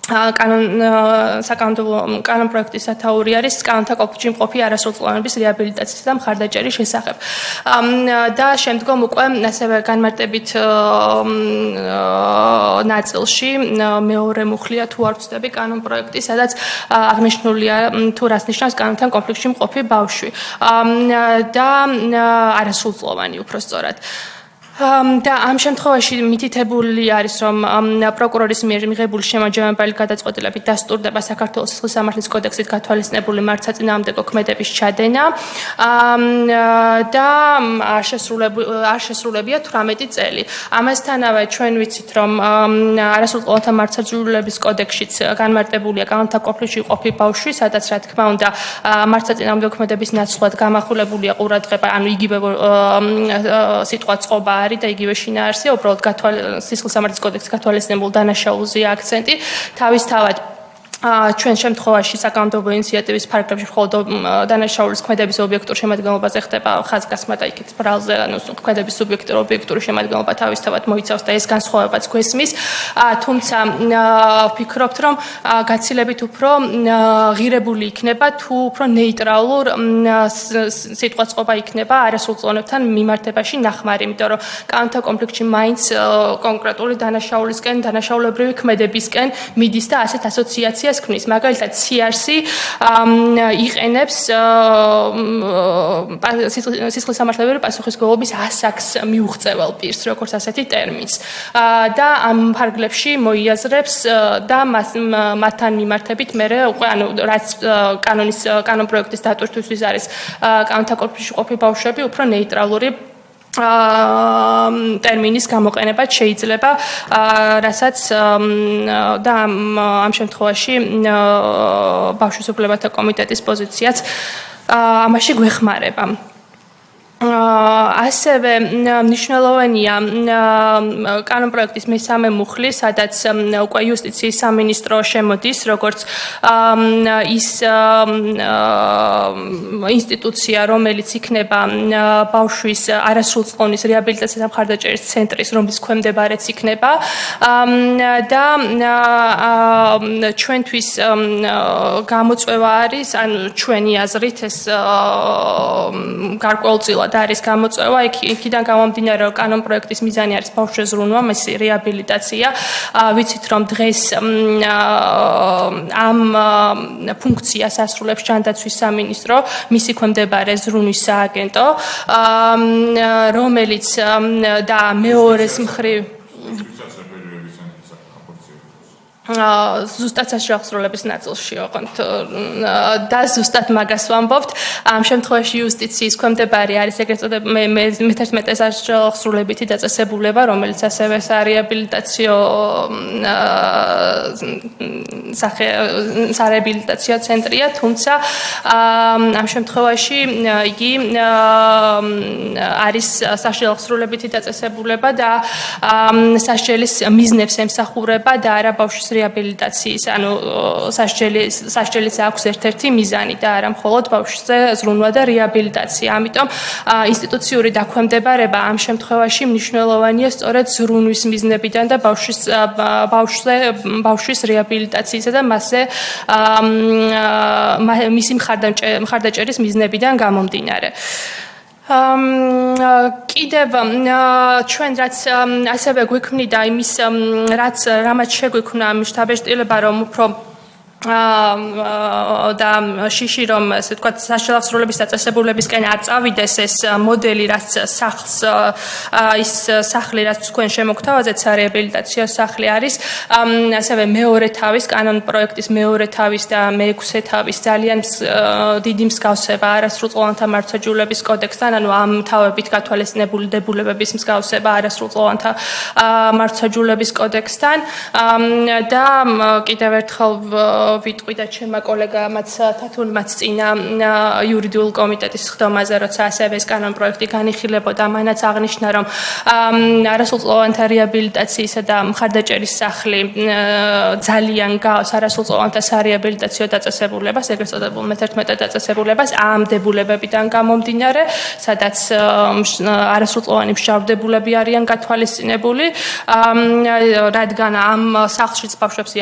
კანონ პროექტის სათაური არის კანონთა კოლხში არასრულწლოვანების რეაბილიტაციის და მხარდაჭერის შესახებ. და შემდგომ უკვე ასევე განმარტებით ნაწილში მეორე მუხლია თუ არ ვცდები კანონ პროექტი, სადაც აღნიშნულია თუ რას ნიშნავს კანონთან კონფლიქტში მყოფი ბავშვი და არასრულწლოვანი უпростоრად. და ამ შემთხვევაში მითითებული არის, რომ პროკურორის მიერ მიღებული შემაჯამებელი გადაწყვეტილებით დასტურდება საქართველოს სისხლის სამართლის კოდექსით გათვალისწინებული მართლსაწინააღმდეგო ქმედების ჩადენა და არ შესრულებია 18 წელი. ამასთანავე ჩვენ ვიცით, რომ არასრულწლოვანთა მართლმსაჯულების კოდექსშიც განმარტებულია კანონთა კონფლიქტში მყოფი ბავშვი, სადაც რა თქმა უნდა მართლსაწინააღმდეგო ქმედების ნაცვლად გამახვილებულია ყურადღება, ანუ იგივე სიტყვა წყობა და იგივე შინაარსია, უბრალოდ სისხლის სამართლის კოდექსის გათვალისწინებულ დანაშაულზეა აქცენტი. თავისთავად ჩვენ შემთხვევაში საკანონმდებლო ინიციატივის ფარგლებში მხოლოდ დანაშაულის ქმედების ობიექტურ შემადგენლობაზე ხდება ხაზგასმა და იქით ბრალზე ქმედების სუბიექტურ ობიექტური შემადგენლობა თავისთავად მოიცავს და ეს განსხვავებაც გვესმის. თუმცა ვფიქრობთ, რომ გაცილებით უფრო ღირებული იქნება თუ უფრო ნეიტრალურ სიტყვაწყობა იქნება არასრულწლოვანებთან მიმართებაში ნახმარი, იმიტომ რომ კანონთა კომპლექტში მაინც კონკრეტული დანაშაულისკენ, დანაშაულებრივი ქმედებისკენ მიდის და ასეთ ასოციაციას ქმნის. მაგალითად, CRC იყენებს სისხლის სამართლებრივი პასუხისმგებლობის ასაკს მიუღწევალ პირს, როგორც ასეთი ტერმინს. და ამ ფარგლებში მოიაზრებს და მათთან მიმართებით მერე უკვე რაც კანონ პროექტის დატვირთვისთვის არის კანონთა კომპლექტში ყოფილი ბავშვები უფრო ნეიტრალური ტერმინის გამოყენებაც შეიძლება, რასაც და ამ შემთხვევაში ბავშვის უფლებათა კომიტეტის პოზიციაც ამაში გვეხმარება. ასევე მნიშვნელოვანია კანონპროექტის მესამე მუხლი, სადაც უკვე იუსტიციის სამინისტრო შემოდის, როგორც ის ინსტიტუცია, რომელიც იქნება ბავშვის არასრულწლოვანის რეაბილიტაციის და მხარდაჭერის ცენტრის, რომლის ქვემდებარეც იქნება და ჩვენთვის გამოწვევა არის, ანუ ჩვენი აზრით ეს გარკვეულწილად არის გამოწვევა, იქიდან გამომდინარე, რომ კანონპროექტის მიზანი არის ბავშვზე ზრუნვა, მისი რეაბილიტაცია. ვიცით, რომ დღეს ამ ფუნქციას ასრულებს ჯანდაცვის სამინისტრო, მისი ქვემდებარე ზრუნვის სააგენტო, რომელიც და მეორეს მხრივ ზუსტად საშუალების ნაწილში ოღონდ და ზუსტად მაგას ვამბობთ. ამ შემთხვევაში იუსტიციის ქვემდებარე არის ეგრეთ წოდებული მე-11 საშუალებითი დაწესებულება, რომელიც ასევე სარეაბილიტაციო სარეაბილიტაციო ცენტრია, თუმცა ამ შემთხვევაში იგი არის საშუალებითი დაწესებულება და სასჯელის მიზნებს ემსახურება და არა ბავშვის რეაბილიტაციის, ანუ სასჯელის აქვს ერთ-ერთი მიზანი და არა მხოლოდ ბავშვზე ზრუნვა და რეაბილიტაცია. ამიტომ ინსტიტუციური დაქვემდებარება ამ შემთხვევაში მნიშვნელოვანია სწორედ ზრუნვის მიზნებიდან და ბავშვის რეაბილიტაციისა და მისი მხარდაჭერის მიზნებიდან გამომდინარე. კიდევ ჩვენ რაც ასევე გვიქმნიდა იმის რამაც შეგვიქმნა შთაბეჭდილება, რომ უფრო და შიში რომ ასე ვთქვათ საშუალების დაწესებულებისკენ არ წავიდეს ეს მოდელი, რაც სახლს ის სახლი, რაც თქვენ შემოგთავაზეთ, სარეაბილიტაციო სახლი არის, ასევე მეორე თავის კანონ პროექტის მეორე თავის და მეექვსე თავის ძალიან დიდი მსგავსება არასრულწლოვანთა მართლმსაჯულების კოდექსთან, ანუ ამ თავებით გათვალისწინებული დებულებების მსგავსება არასრულწლოვანთა მართლმსაჯულების კოდექსთან და კიდევ ერთხელ ვიტყვი და ჩემმა კოლეგამაც თათუნმაც წინა იურიდიულ კომიტეტის ხდომაზე, როცა ასევე ეს კანონპროექტი განიხილებოდა, მანაც აღნიშნა, რომ არასრულწლოვანთა რეაბილიტაციისა და მხარდაჭერის სახლი ძალიან გავს არასრულწლოვანთა სარეაბილიტაციო დაწესებულებას, ეგრეთ წოდებულ მე-11 დაწესებულებას ამ დებულებებიდან გამომდინარე, სადაც არასრულწლოვანი მსჯავრდებულები არიან გათვალისწინებული, რადგან ამ სახლშიც ბავშვებს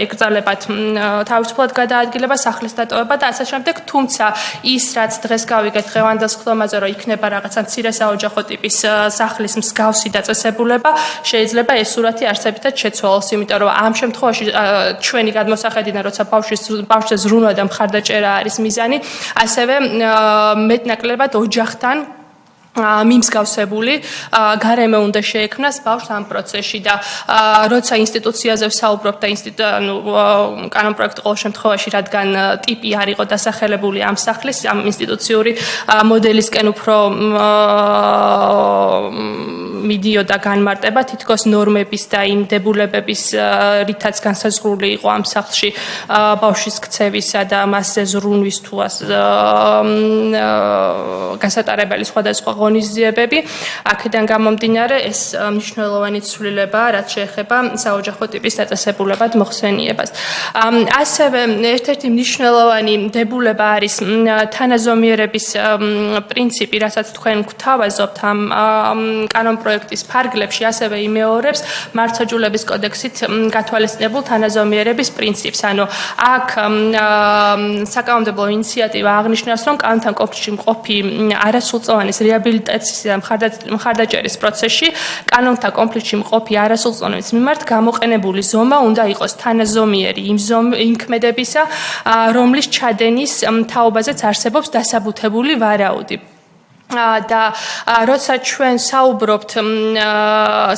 ეკრძალებათ თავისუფლად გადაადგილება, სახლის დატოვება და ასე შემდეგ, თუმცა ის რაც დღეს გავიგეთ ღევანდელს ხდომაზე, რომ იქნება რაღაცა მცირე საოჯახო ტიპის სახლის მსგავსი დაწესებულება, შეიძლება ეს სურათი არსებითად შეცვალოს, იმიტომ რომ ამ შემთხვევაში ჩვენი გადმოსახედიდან, როცა ბავშვზე ზრუნვა და მხარდაჭერა არის მიზანი, ასევე მეტნაკლებად ოჯახთან მიმსგავსებული გარემო უნდა შეექმნას ბავშვს ამ პროცესში და როცა ინსტიტუციაზე ვსაუბრობ და კანონპროექტი ყოველ შემთხვევაში, რადგან ტიპი არ იყო დასახელებული ამ სახლის, ამ ინსტიტუციური მოდელისკენ უფრო მიდიოდა განმარტება თითქოს ნორმების და იმ დებულებების რითაც განსაზღვრული იყო ამ სახლში ბავშვის ქცევისა და მასზე ზრუნვის თუ გასატარებელი სხვადასხვა ღონისძიებები. აქედან გამომდინარე ეს მნიშვნელოვანი ცვლილებაა, რაც შეეხება საოჯახო ტიპის დაწესებულებად მოხსენიებას. ასევე ერთ-ერთი მნიშვნელოვანი დებულება არის თანაზომიერების პრინციპი, რასაც თქვენ გვთავაზობთ ამ კანონპროექტის ფარგლებში, ასევე იმეორებს მართლმსაჯულების კოდექსით გათვალისწინებულ თანაზომიერების პრინციპს. ანუ აქ საკანონმდებლო ინიციატივა აღნიშნავს, რომ კანონთან კონფლიქტში მყოფი არასრულწლოვანის რეაბილიტაციის და მხარდაჭერის პროცესში კანონთან კონფლიქტში მყოფი არასრულწლოვანის მიმართ გამოყენებული ზომა უნდა იყოს თანაზომიერი იმ ქმედებისა, რომლის ჩადენის თაობაზეც არსებობს დასაბუთებული ვარაუდი. და როცა ჩვენ საუბრობთ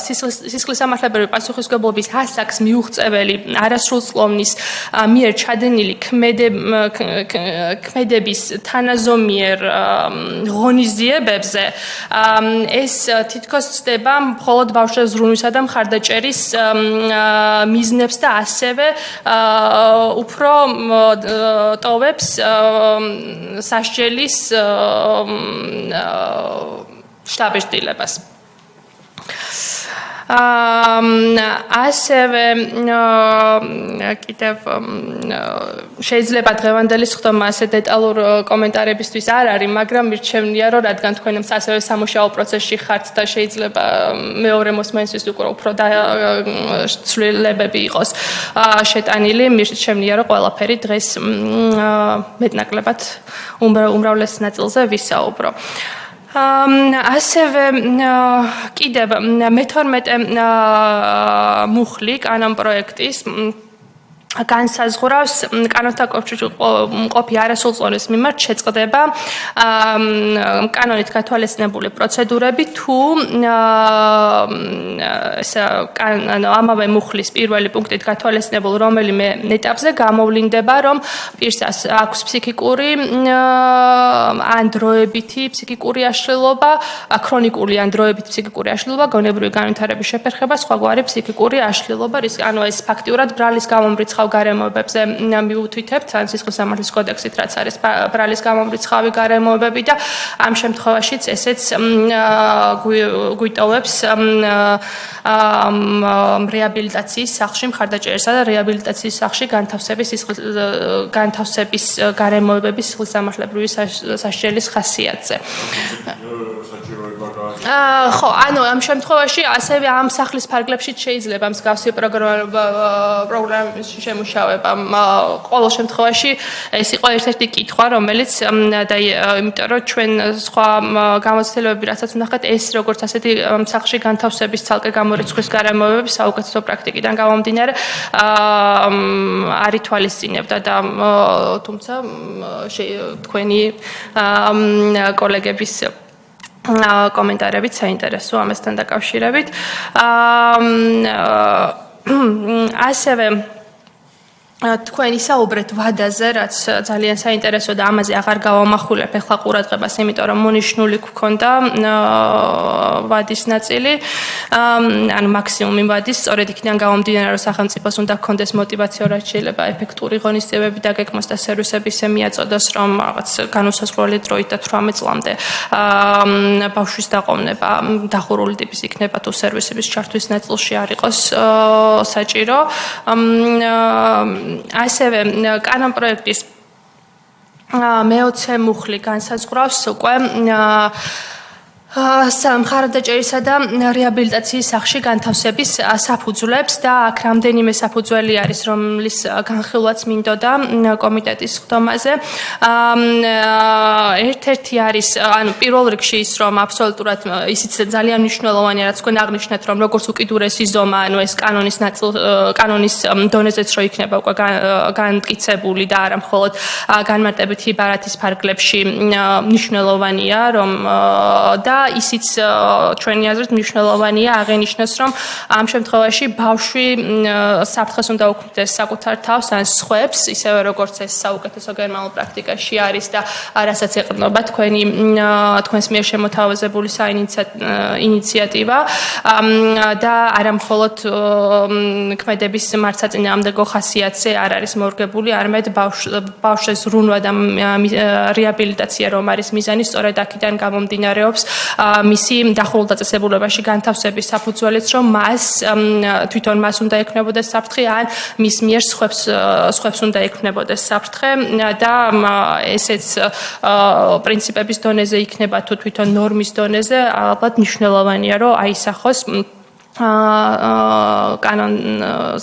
სისხლის სამართლებრივი პასუხისმგებლობის ასაკს მიუღწეველი არასრულწლოვნის მიერ ჩადენილი ქმედების თანაზომიერ ღონისძიებებზე ეს თითქოს ცდება მხოლოდ ბავშვების ზრუნვისა და მხარდაჭერის მიზნებს და ასევე უფრო ტოვებს სასჯელის შტაბეშტილებას. ასევე კიდევ შეიძლება დღევანდელი სხდომა ასე დეტალურ კომენტარებისთვის არ არის, მაგრამ მირჩევნია, რომ რადგან თქვენს ასევე სამუშაო პროცესში ხართ და შეიძლება მეორე მოსმენისთვის უფრო ცვლილებები იყოს შეტანილი, მირჩევნია, რომ ყველაფერი დღეს მეტნაკლებად უმრავლეს ნაწილზე ვისაუბრო. ასევე კიდევ მე-12 მუხლი კანონპროექტის განსაზღვრავს კანონთან კონფლიქტში მყოფი არასრულწლოვანის მიმართ შეწყდება კანონით გათვალისწინებული პროცედურები თუ ამავე მუხლის პირველი პუნქტით გათვალისწინებულ რომელიმე ეტაპზე გამოვლინდება, რომ პირს აქვს ფსიქიკური ან დროებითი ფსიქიკური აშლილობა, ქრონიკული ან დროებითი ფსიქიკური აშლილობა, გონებრივი განვითარების შეფერხება, სხვაგვარი ფსიქიკური აშლილობა, ანუ ეს ფაქტიურად ბრალის გამომრიცხავ გარემოებებზე მიუთითებთ, ან სისხლის სამართლის კოდექსით, რაც არის ბრალის გამომრიცხავი გარემოებები და ამ შემთხვევაშიც ესეც გვიტოვებს რეაბილიტაციის სახლში, მხარდაჭერისა და რეაბილიტაციის სახლში განთავსების გარემოებების სისხლის სამართლებრივი სასჯელის ხასიათზე. ხო, ანუ ამ შემთხვევაში ასევე ამ სახლის ფარგლებშიც შეიძლება მსგავსი პროგრამის შემუშავება. ყოველ შემთხვევაში ეს იყო ერთ-ერთი კითხვა, რომელიც და იმიტომ რომ ჩვენ სხვა გამოცდილებები, რასაც ვნახეთ, ეს როგორც ასეთი სახლში განთავსების ცალკე გამორიცხვის გარემოებები საუკეთესო პრაქტიკიდან გამომდინარე არ ითვალისწინებდა და თუმცა თქვენი კოლეგების კომენტარებით საინტერესო ამასთან დაკავშირებით. ასევე თქვენ ისაუბრეთ ვადაზე, რაც ძალიან საინტერესო და ამაზე აღარ გავამახვილებ ახლა ყურადღებას, იმიტომ რომ მონიშნული გქონდა ვადის ნაწილი, ანუ მაქსიმუმი ვადის, სწორედ იქიდან გამომდინარე, რომ სახელმწიფოს უნდა გქონდეს мотиваციო, რაც შეიძლება ეფექტური ღონისძიებები დაგეგმოს და სერვისების მიაწოდოს, რომ რაღაც განუსაზღვრელი დროით და 18 წლამდე ბავშვის დაყოვნება დახურული ტიპის იქნება თუ სერვისების ჩართვის ნაწილში არ იყოს საჭირო. ასევე კანონპროექტის მე-20 მუხლი განსაზღვრავს უკვე მხარდაჭერისა და რეაბილიტაციის სახლში განთავსების საფუძვლებს და აქ რამდენიმე საფუძველი არის, რომლის განხილვაც მინდოდა კომიტეტის სხდომაზე. ერთ-ერთი არის, ანუ პირველ რიგში ის, რომ აბსოლუტურად ისიც ძალიან მნიშვნელოვანია, რაც თქვენ აღნიშნეთ, რომ როგორც უკიდურესი ზომა, ანუ ეს კანონის დონეზეც რო იქნება უკვე განმტკიცებული და არა მხოლოდ განმარტებითი ბარათის ფარგლებში მნიშვნელოვანია, რომ და ისიც ჩვენი აზრით მნიშვნელოვანია აღენიშნოს, რომ ამ შემთხვევაში ბავშვი საფრთხეს უნდა უქმდეს საკუთარ თავს ან სხვებს, ისევე როგორც ეს საუკეთესო გერმანულ პრაქტიკაში არის და რასაც ეყრდნობა თქვენს მიერ შემოთავაზებული ინიციატივა და არა მხოლოდ ქმედების მართსაწინააღმდეგო ხასიათზე არ არის მორგებული, არამედ ბავშვს ზრუნვა და რეაბილიტაცია რომ არის მიზანი, სწორედ აქედან გამომდინარეობს მისი დახურულ დაწესებულებაში განთავსების საფუძველიც, რომ თვითონ მას უნდა ექნებოდეს საფრთხე ან მის მიერ სხვებს უნდა ექნებოდეს საფრთხე და ესეც პრინციპების დონეზე იქნება თუ თვითონ ნორმის დონეზე, ალბათ მნიშვნელოვანია რომ აისახოს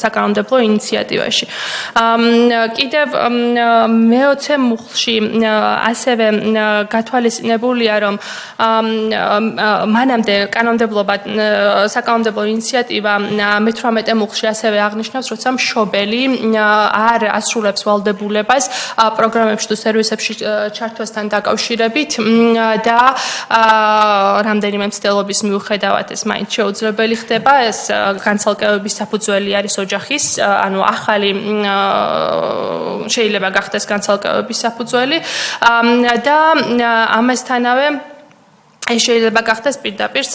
საკანონმდებლო ინიციატივაში. კიდევ მე-20 მუხლში ასევე გათვალისწინებულია, რომ მანამდე საკანონმდებლო ინიციატივა მე-18 მუხლში ასევე აღნიშნავს, როცა მშობელი არ ასრულებს ვალდებულებას პროგრამებში თუ სერვისებში ჩართვასთან დაკავშირებით და რამდენიმე მცდელობის მიუხედავად ეს მაინც შეუძლებელი ხდება. ეს განცალკევების საფუძველი არის ოჯახის, ანუ ახალი შეიძლება გახდეს განცალკევების საფუძველი და ამასთანავე ეს შეიძლება გახდეს პირდაპირ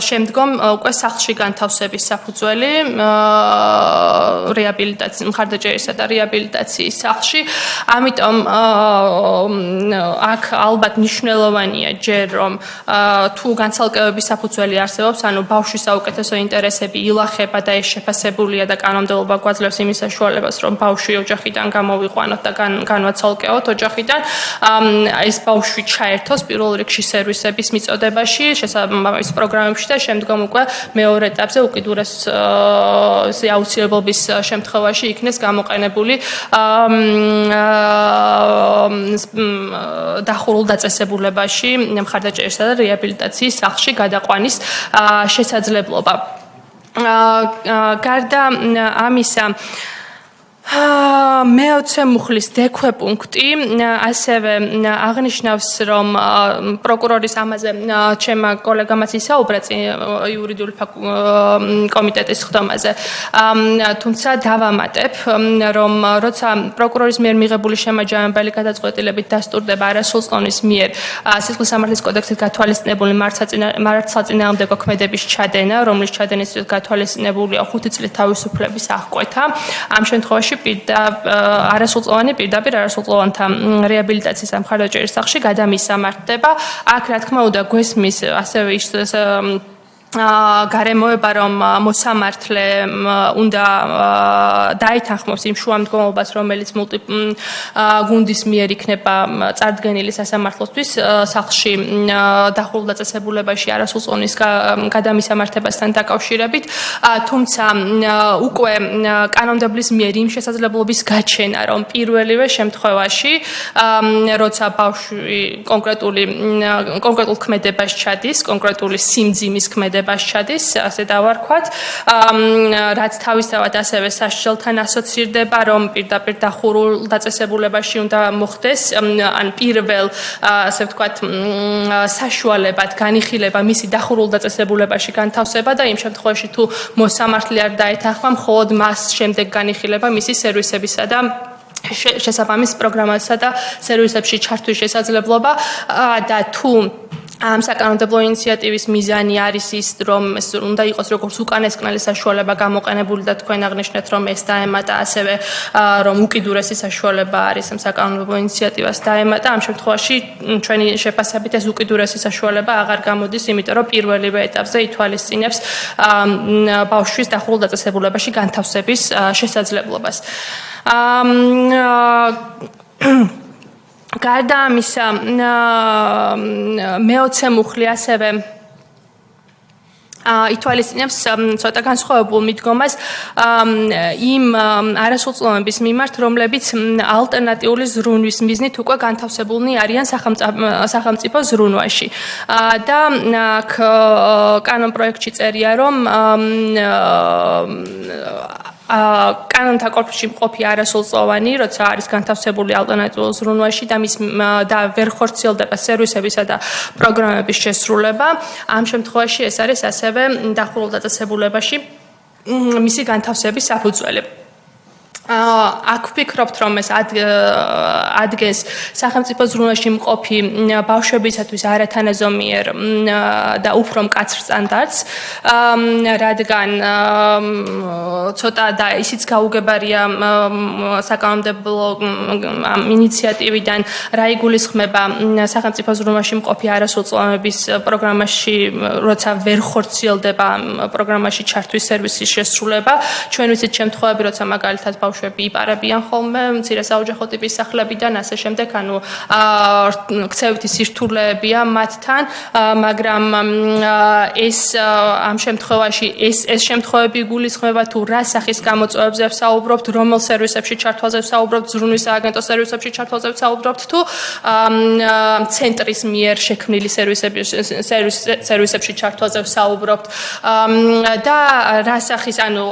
შემდგომ უკვე სახლში განთავსების საფუძველი მხარდაჭერისა და რეაბილიტაციის სახლში. ამიტომ აქ ალბათ მნიშვნელოვანია ჯერ რომ თუ განცალკევების საფუძველი არსებობს, ანუ ბავშვის საუკეთესო ინტერესები ილახება და ეს შეფასებულია და კანონმდებლობა გვაძლევს იმის საშუალებას, რომ ბავშვი ოჯახიდან გამოვიყვანოთ და განვაცალკევოთ ოჯახიდან, ეს ბავშვი ჩაერთოს პირველ რიგში სერვისების მიწოდებაში, შესაბამის პროგრამებში და შემდგომ უკვე მეორე ეტაპზე უკიდურეს აუცილებლობის შემთხვევაში იქნეს გამოყენებული დახურულ დაწესებულებაში მხარდაჭერისა და რეაბილიტაციის სახლში გადაყვანის შესაძლებლობა. გარდა ამისა მე-20 მუხლის დექვე პუნქტი ასევე აღნიშნავს, რომ პროკურორის ამაზე ჩემმა კოლეგამაც ისაუბრა იურიდიული კომიტეტის ხდომაზე, თუმცა დავამატებ, რომ როცა პროკურორის მიერ მიღებული შემაჯამებელი გადაწყვეტილებით დასტურდება არასრულწლოვნის მიერ სისხლის სამართლის კოდექსით გათვალისწინებული მართლსაწინააღმდეგო ქმედების ჩადენა, რომლის ჩადენის გათვალისწინებულია 5 წლის თავისუფლების აღკვეთა, ამ შემთხვევაში არასრულწლოვანი პირდაპირ არასრულწლოვანთა რეაბილიტაციის და მხარდაჭერის სახლში გადამისამართება. აქ რა თქმა უნდა გვესმის ასევე ის გარემოება, რომ მოსამართლე უნდა დაეთანხმოს იმ შუამდგომობას, რომელიც გუნდის მიერ იქნება წარდგენილი სასამართლოსთვის სახლში დახურულ დაწესებულებაში არასრულწლოვნის გადამისამართებასთან დაკავშირებით, თუმცა უკვე კანონმდებლის მიერ იმ შესაძლებლობის გაჩენა, რომ პირველივე შემთხვევაში, როცა ბავშვი კონკრეტულ ქმედებას ჩადის, კონკრეტული სიმძიმის ქმედებას ჩადის, ასე დავარქვათ, რაც თავისთავად ასევე სასჯელთან ასოცირდება, რომ პირდაპირ დახურულ დაწესებულებაში უნდა მოხდეს, ან პირველ, ასე ვთქვათ, საშუალებად განიხილება მისი დახურულ დაწესებულებაში განთავსება და იმ შემთხვევაში თუ მოსამართლე არ დაეთანხმა, მხოლოდ მას შემდეგ განიხილება მისი სერვისებისა და შესაბამის პროგრამასა და სერვისებში ჩართვის შესაძლებლობა და თუ ამ საკანონმდებლო ინიციატივის მიზანი არის ის, რომ ეს უნდა იყოს როგორც უკანასკნელი საშუალება გამოყენებული და თქვენ აღნიშნეთ, რომ ეს დაემატა ასევე რომ უკიდურესი საშუალება არის ამ საკანონმდებლო ინიციატივას დაემატა. ამ შემთხვევაში ჩვენი შეფასებით ეს უკიდურესი საშუალება აღარ გამოდის, იმიტომ რომ პირველივე ეტაპზე ითვალისწინებს ბავშვის დახურულ დაწესებულებაში განთავსების შესაძლებლობას. გარდა ამისა, მე-20 მუხლი ასევე ითვალისწინებს ცოტა განსხვავებულ მიდგომას იმ არასრულწლოვანების მიმართ, რომლებიც ალტერნატიული ზრუნვის მიზნით უკვე განთავსებულნი არიან სახელმწიფო ზრუნვაში. და კანონპროექტში წერია, რომ კანონთა კორპუსში მყოფი არასრულწლოვანი, როცა არის განთავსებული ალტერნატიულ ზრუნვაში და ვერ ხორციელდება სერვისებისა და პროგრამების შესრულება, ამ შემთხვევაში ეს არის ასევე დახურულ დაწესებულებაში მისი განთავსების საფუძველი. აქ ვფიქრობთ, რომ ეს ადგენს სახელმწიფო ზრუნვაში მყოფი ბავშვებისათვის არათანაზომიერ და უფრო მკაცრ სტანდარტს, რადგან ცოტა და ისიც გაუგებარია საკანონმდებლო ინიციატივიდან, რა იგულისხმება სახელმწიფო ზრუნვაში მყოფი არასრულწლოვანების პროგრამაში, როცა ვერ ხორციელდება პროგრამაში ჩართვის სერვისის შესრულება. ჩვენ ვიცით შემთხვევები, როცა მაგალითად ბავშვები იპარებიან ხოლმე მცირე საოჯახო ტიპის სახლებიდან, ასე შემდეგ, ანუ ქცევითი სირთულეებია მათთან, მაგრამ ეს ამ შემთხვევაში ეს შემთხვევები იგულისხმება თუ რა სახის გამოწვევებზე ვსაუბრობთ, რომელ სერვისებში ჩართვაზე ვსაუბრობთ, ზრუნვის სააგენტოს სერვისებში ჩართვაზე ვსაუბრობთ თუ ცენტრის მიერ შექმნილი სერვისებში ჩართვაზე ვსაუბრობთ და რა სახის, ანუ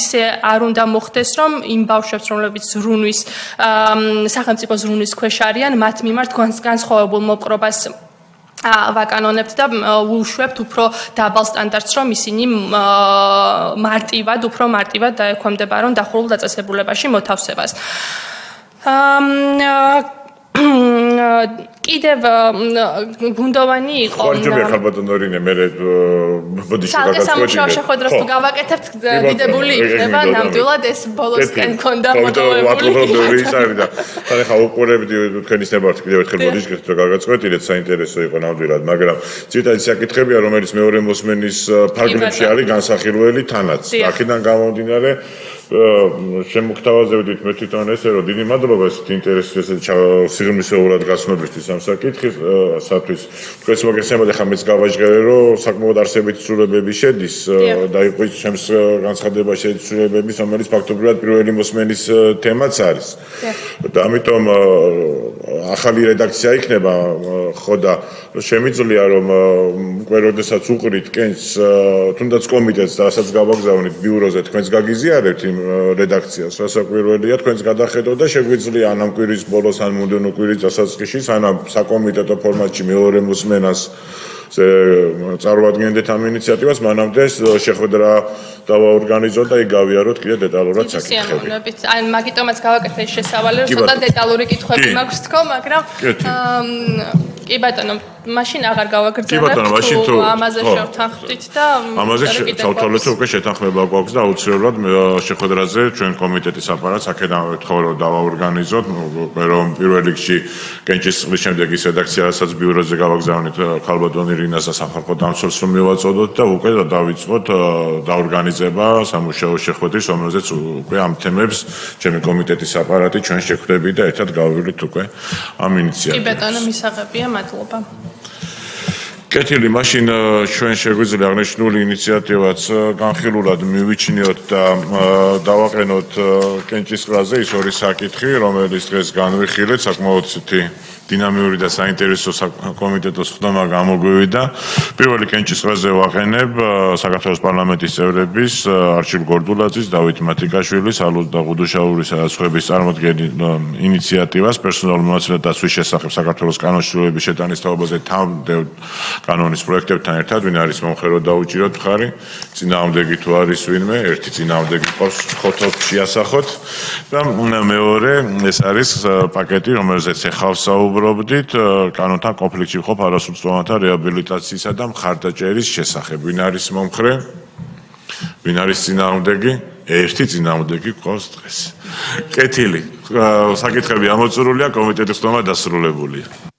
ისე არ უნდა მოხდეს, რომ იმ ბავშვებს, რომლებიც ზრუნვის სახელმწიფო ზრუნვის ქვეშ არიან, მათ მიმართ განსხვავებულ მოპყრობას ვაკანონებთ და ვუშვებთ უფრო დაბალ სტანდარტს, რომ ისინი უფრო მარტივად დაექვემდებარონ დახურულ დაწესებულებაში მოთავსებას. კიდევ გუნდოვანი იყო. ხარჯები ხალბატონო რინე, მე ბოდიში გაგაცვეთინე. სამუშაო შეხვედრას თუ გავაკეთებთ, დიდებული იქნება, ნამდვილად ეს ბოლოსკენ მქონდა მოტოვებული. ის არის და თან ახლა უყურებდი თქვენის ნებართი კიდევ ერთხელ ბოდიში გეთქვით, გავაკეთეთ, საინტერესო იყო ნამდვილად, მაგრამ ძირითადად საკითხებია, რომელიც მეორე მოსმენის ფარგლებში არის განსახილველი თანაც. აქედან გამომდინარე შემოგთავაზებდით მე თვითონ ესე რომ დიდი მადლობა ესეთ ინტერესის სიღრმისეულად გაცნობისთვის ამ საკითხისათვის. თქვენს მოგესალმებით, ახლა მეც გავაჟღერე, რომ საკმაოდ არსებითი ცვლილებები შედის და იყო ჩემს განცხადებაში ცვლილებების, რომელიც ფაქტობრივად პირველი მოსმენის თემაც არის. და ამიტომ ახალი რედაქცია იქნება, ხო და შემიძლია რომ უკვე როდესაც უყრით კენჭს თუნდაც კომიტეტს და ასაც გავაგზავნით ბიუროზე, თქვენს გაგიზიარებთ რედაქციას, რასაკვირველია, თქვენს გადახედოთ და შეგვიძლია ამ კვირის ბოლოს ან მომდევნო კვირის დასაწყისში, სანამ საკომიტეტო ფორმატში მეორე მოსმენას წარუადგენდეთ ამ ინიციატივას, მანამდე შეხვედრა დავაორგანიზოთ და იქ გავიაროთ კიდე დეტალურად საკითხები. ან მაგიტომაც გავაკეთე ეს შესავალი, რომ ცოტა დეტალური კითხვები მაქვს თქო, მაგრამ კი ბატონო, მაშინ აღარ გავაგრძელებთ თუ ამაზე შევთანხმდით და ამაზე საუთოლეთო უკვე შეთანხმება გვაქვს და აუცილებლად შეხვედრაზე ჩვენ კომიტეტის აპარატს აქედან ვეთხოვ რომ დავაორგანიზოთ, რომ პირველ რიგში კენჭის წყლის შემდეგ ის რედაქცია, რასაც ბიუროზე გავაგზავნით ქალბატონ ირინას და სახალხო დამცველს რომ მივაწოდოთ და უკვე დავიწყოთ დაორგანიზება სამუშაო შეხვედრის, რომელზეც უკვე ამ თემებს ჩემი კომიტეტის აპარატი ჩვენ შეხვდებით და ერთად გავივლით უკვე ამ ინიციატივას. კი ბატონო, მისაღებია, მადლობა. კეთილი, მაშინ ჩვენ შეგვიძლია აღნიშნული ინიციატივაც განხილულად მივიჩნიოთ და დავაყენოთ კენჭისყრაზე ის ორი საკითხი, რომელიც დღეს განვიხილეთ, საკმაოდ დინამიური და საინტერესო კომიტეტოს ხდომა გამოგვივიდა. პირველი კენჭისყრაზე ვაყენებ საქართველოს პარლამენტის წევრების არჩილ გორდულაძის, დავით მათიკაშვილის, ალოდა ღუდუშაურის და სხვების წარმოდგენილ ინიციატივას პერსონალურ მონაცემთა დაცვის შესახებ საქართველოს კანონმდებლობის შეტანის თაობაზე თავმდევ კანონის პროექტებთან ერთად, ვინ არის მომხრე დაუჭიროთ მხარი, წინააღმდეგი თუ არის ვინმე, ერთი წინააღმდეგი ყავს ხოთოთ შეასახოთ და მეორე ეს არის პაკეტი, რომელზეც ეხავს საუბრობდით კანონთან კონფლიქტში მყოფ არასრულწლოვანთა რეაბილიტაციისა და მხარდაჭერის შესახებ. ვინ არის მომხრე? ვინ არის წინააღმდეგი? ერთი წინააღმდეგი ყავს დღეს. კეთილი, საკითხები ამოწურულია, კომიტეტის ხდომა დასრულებულია.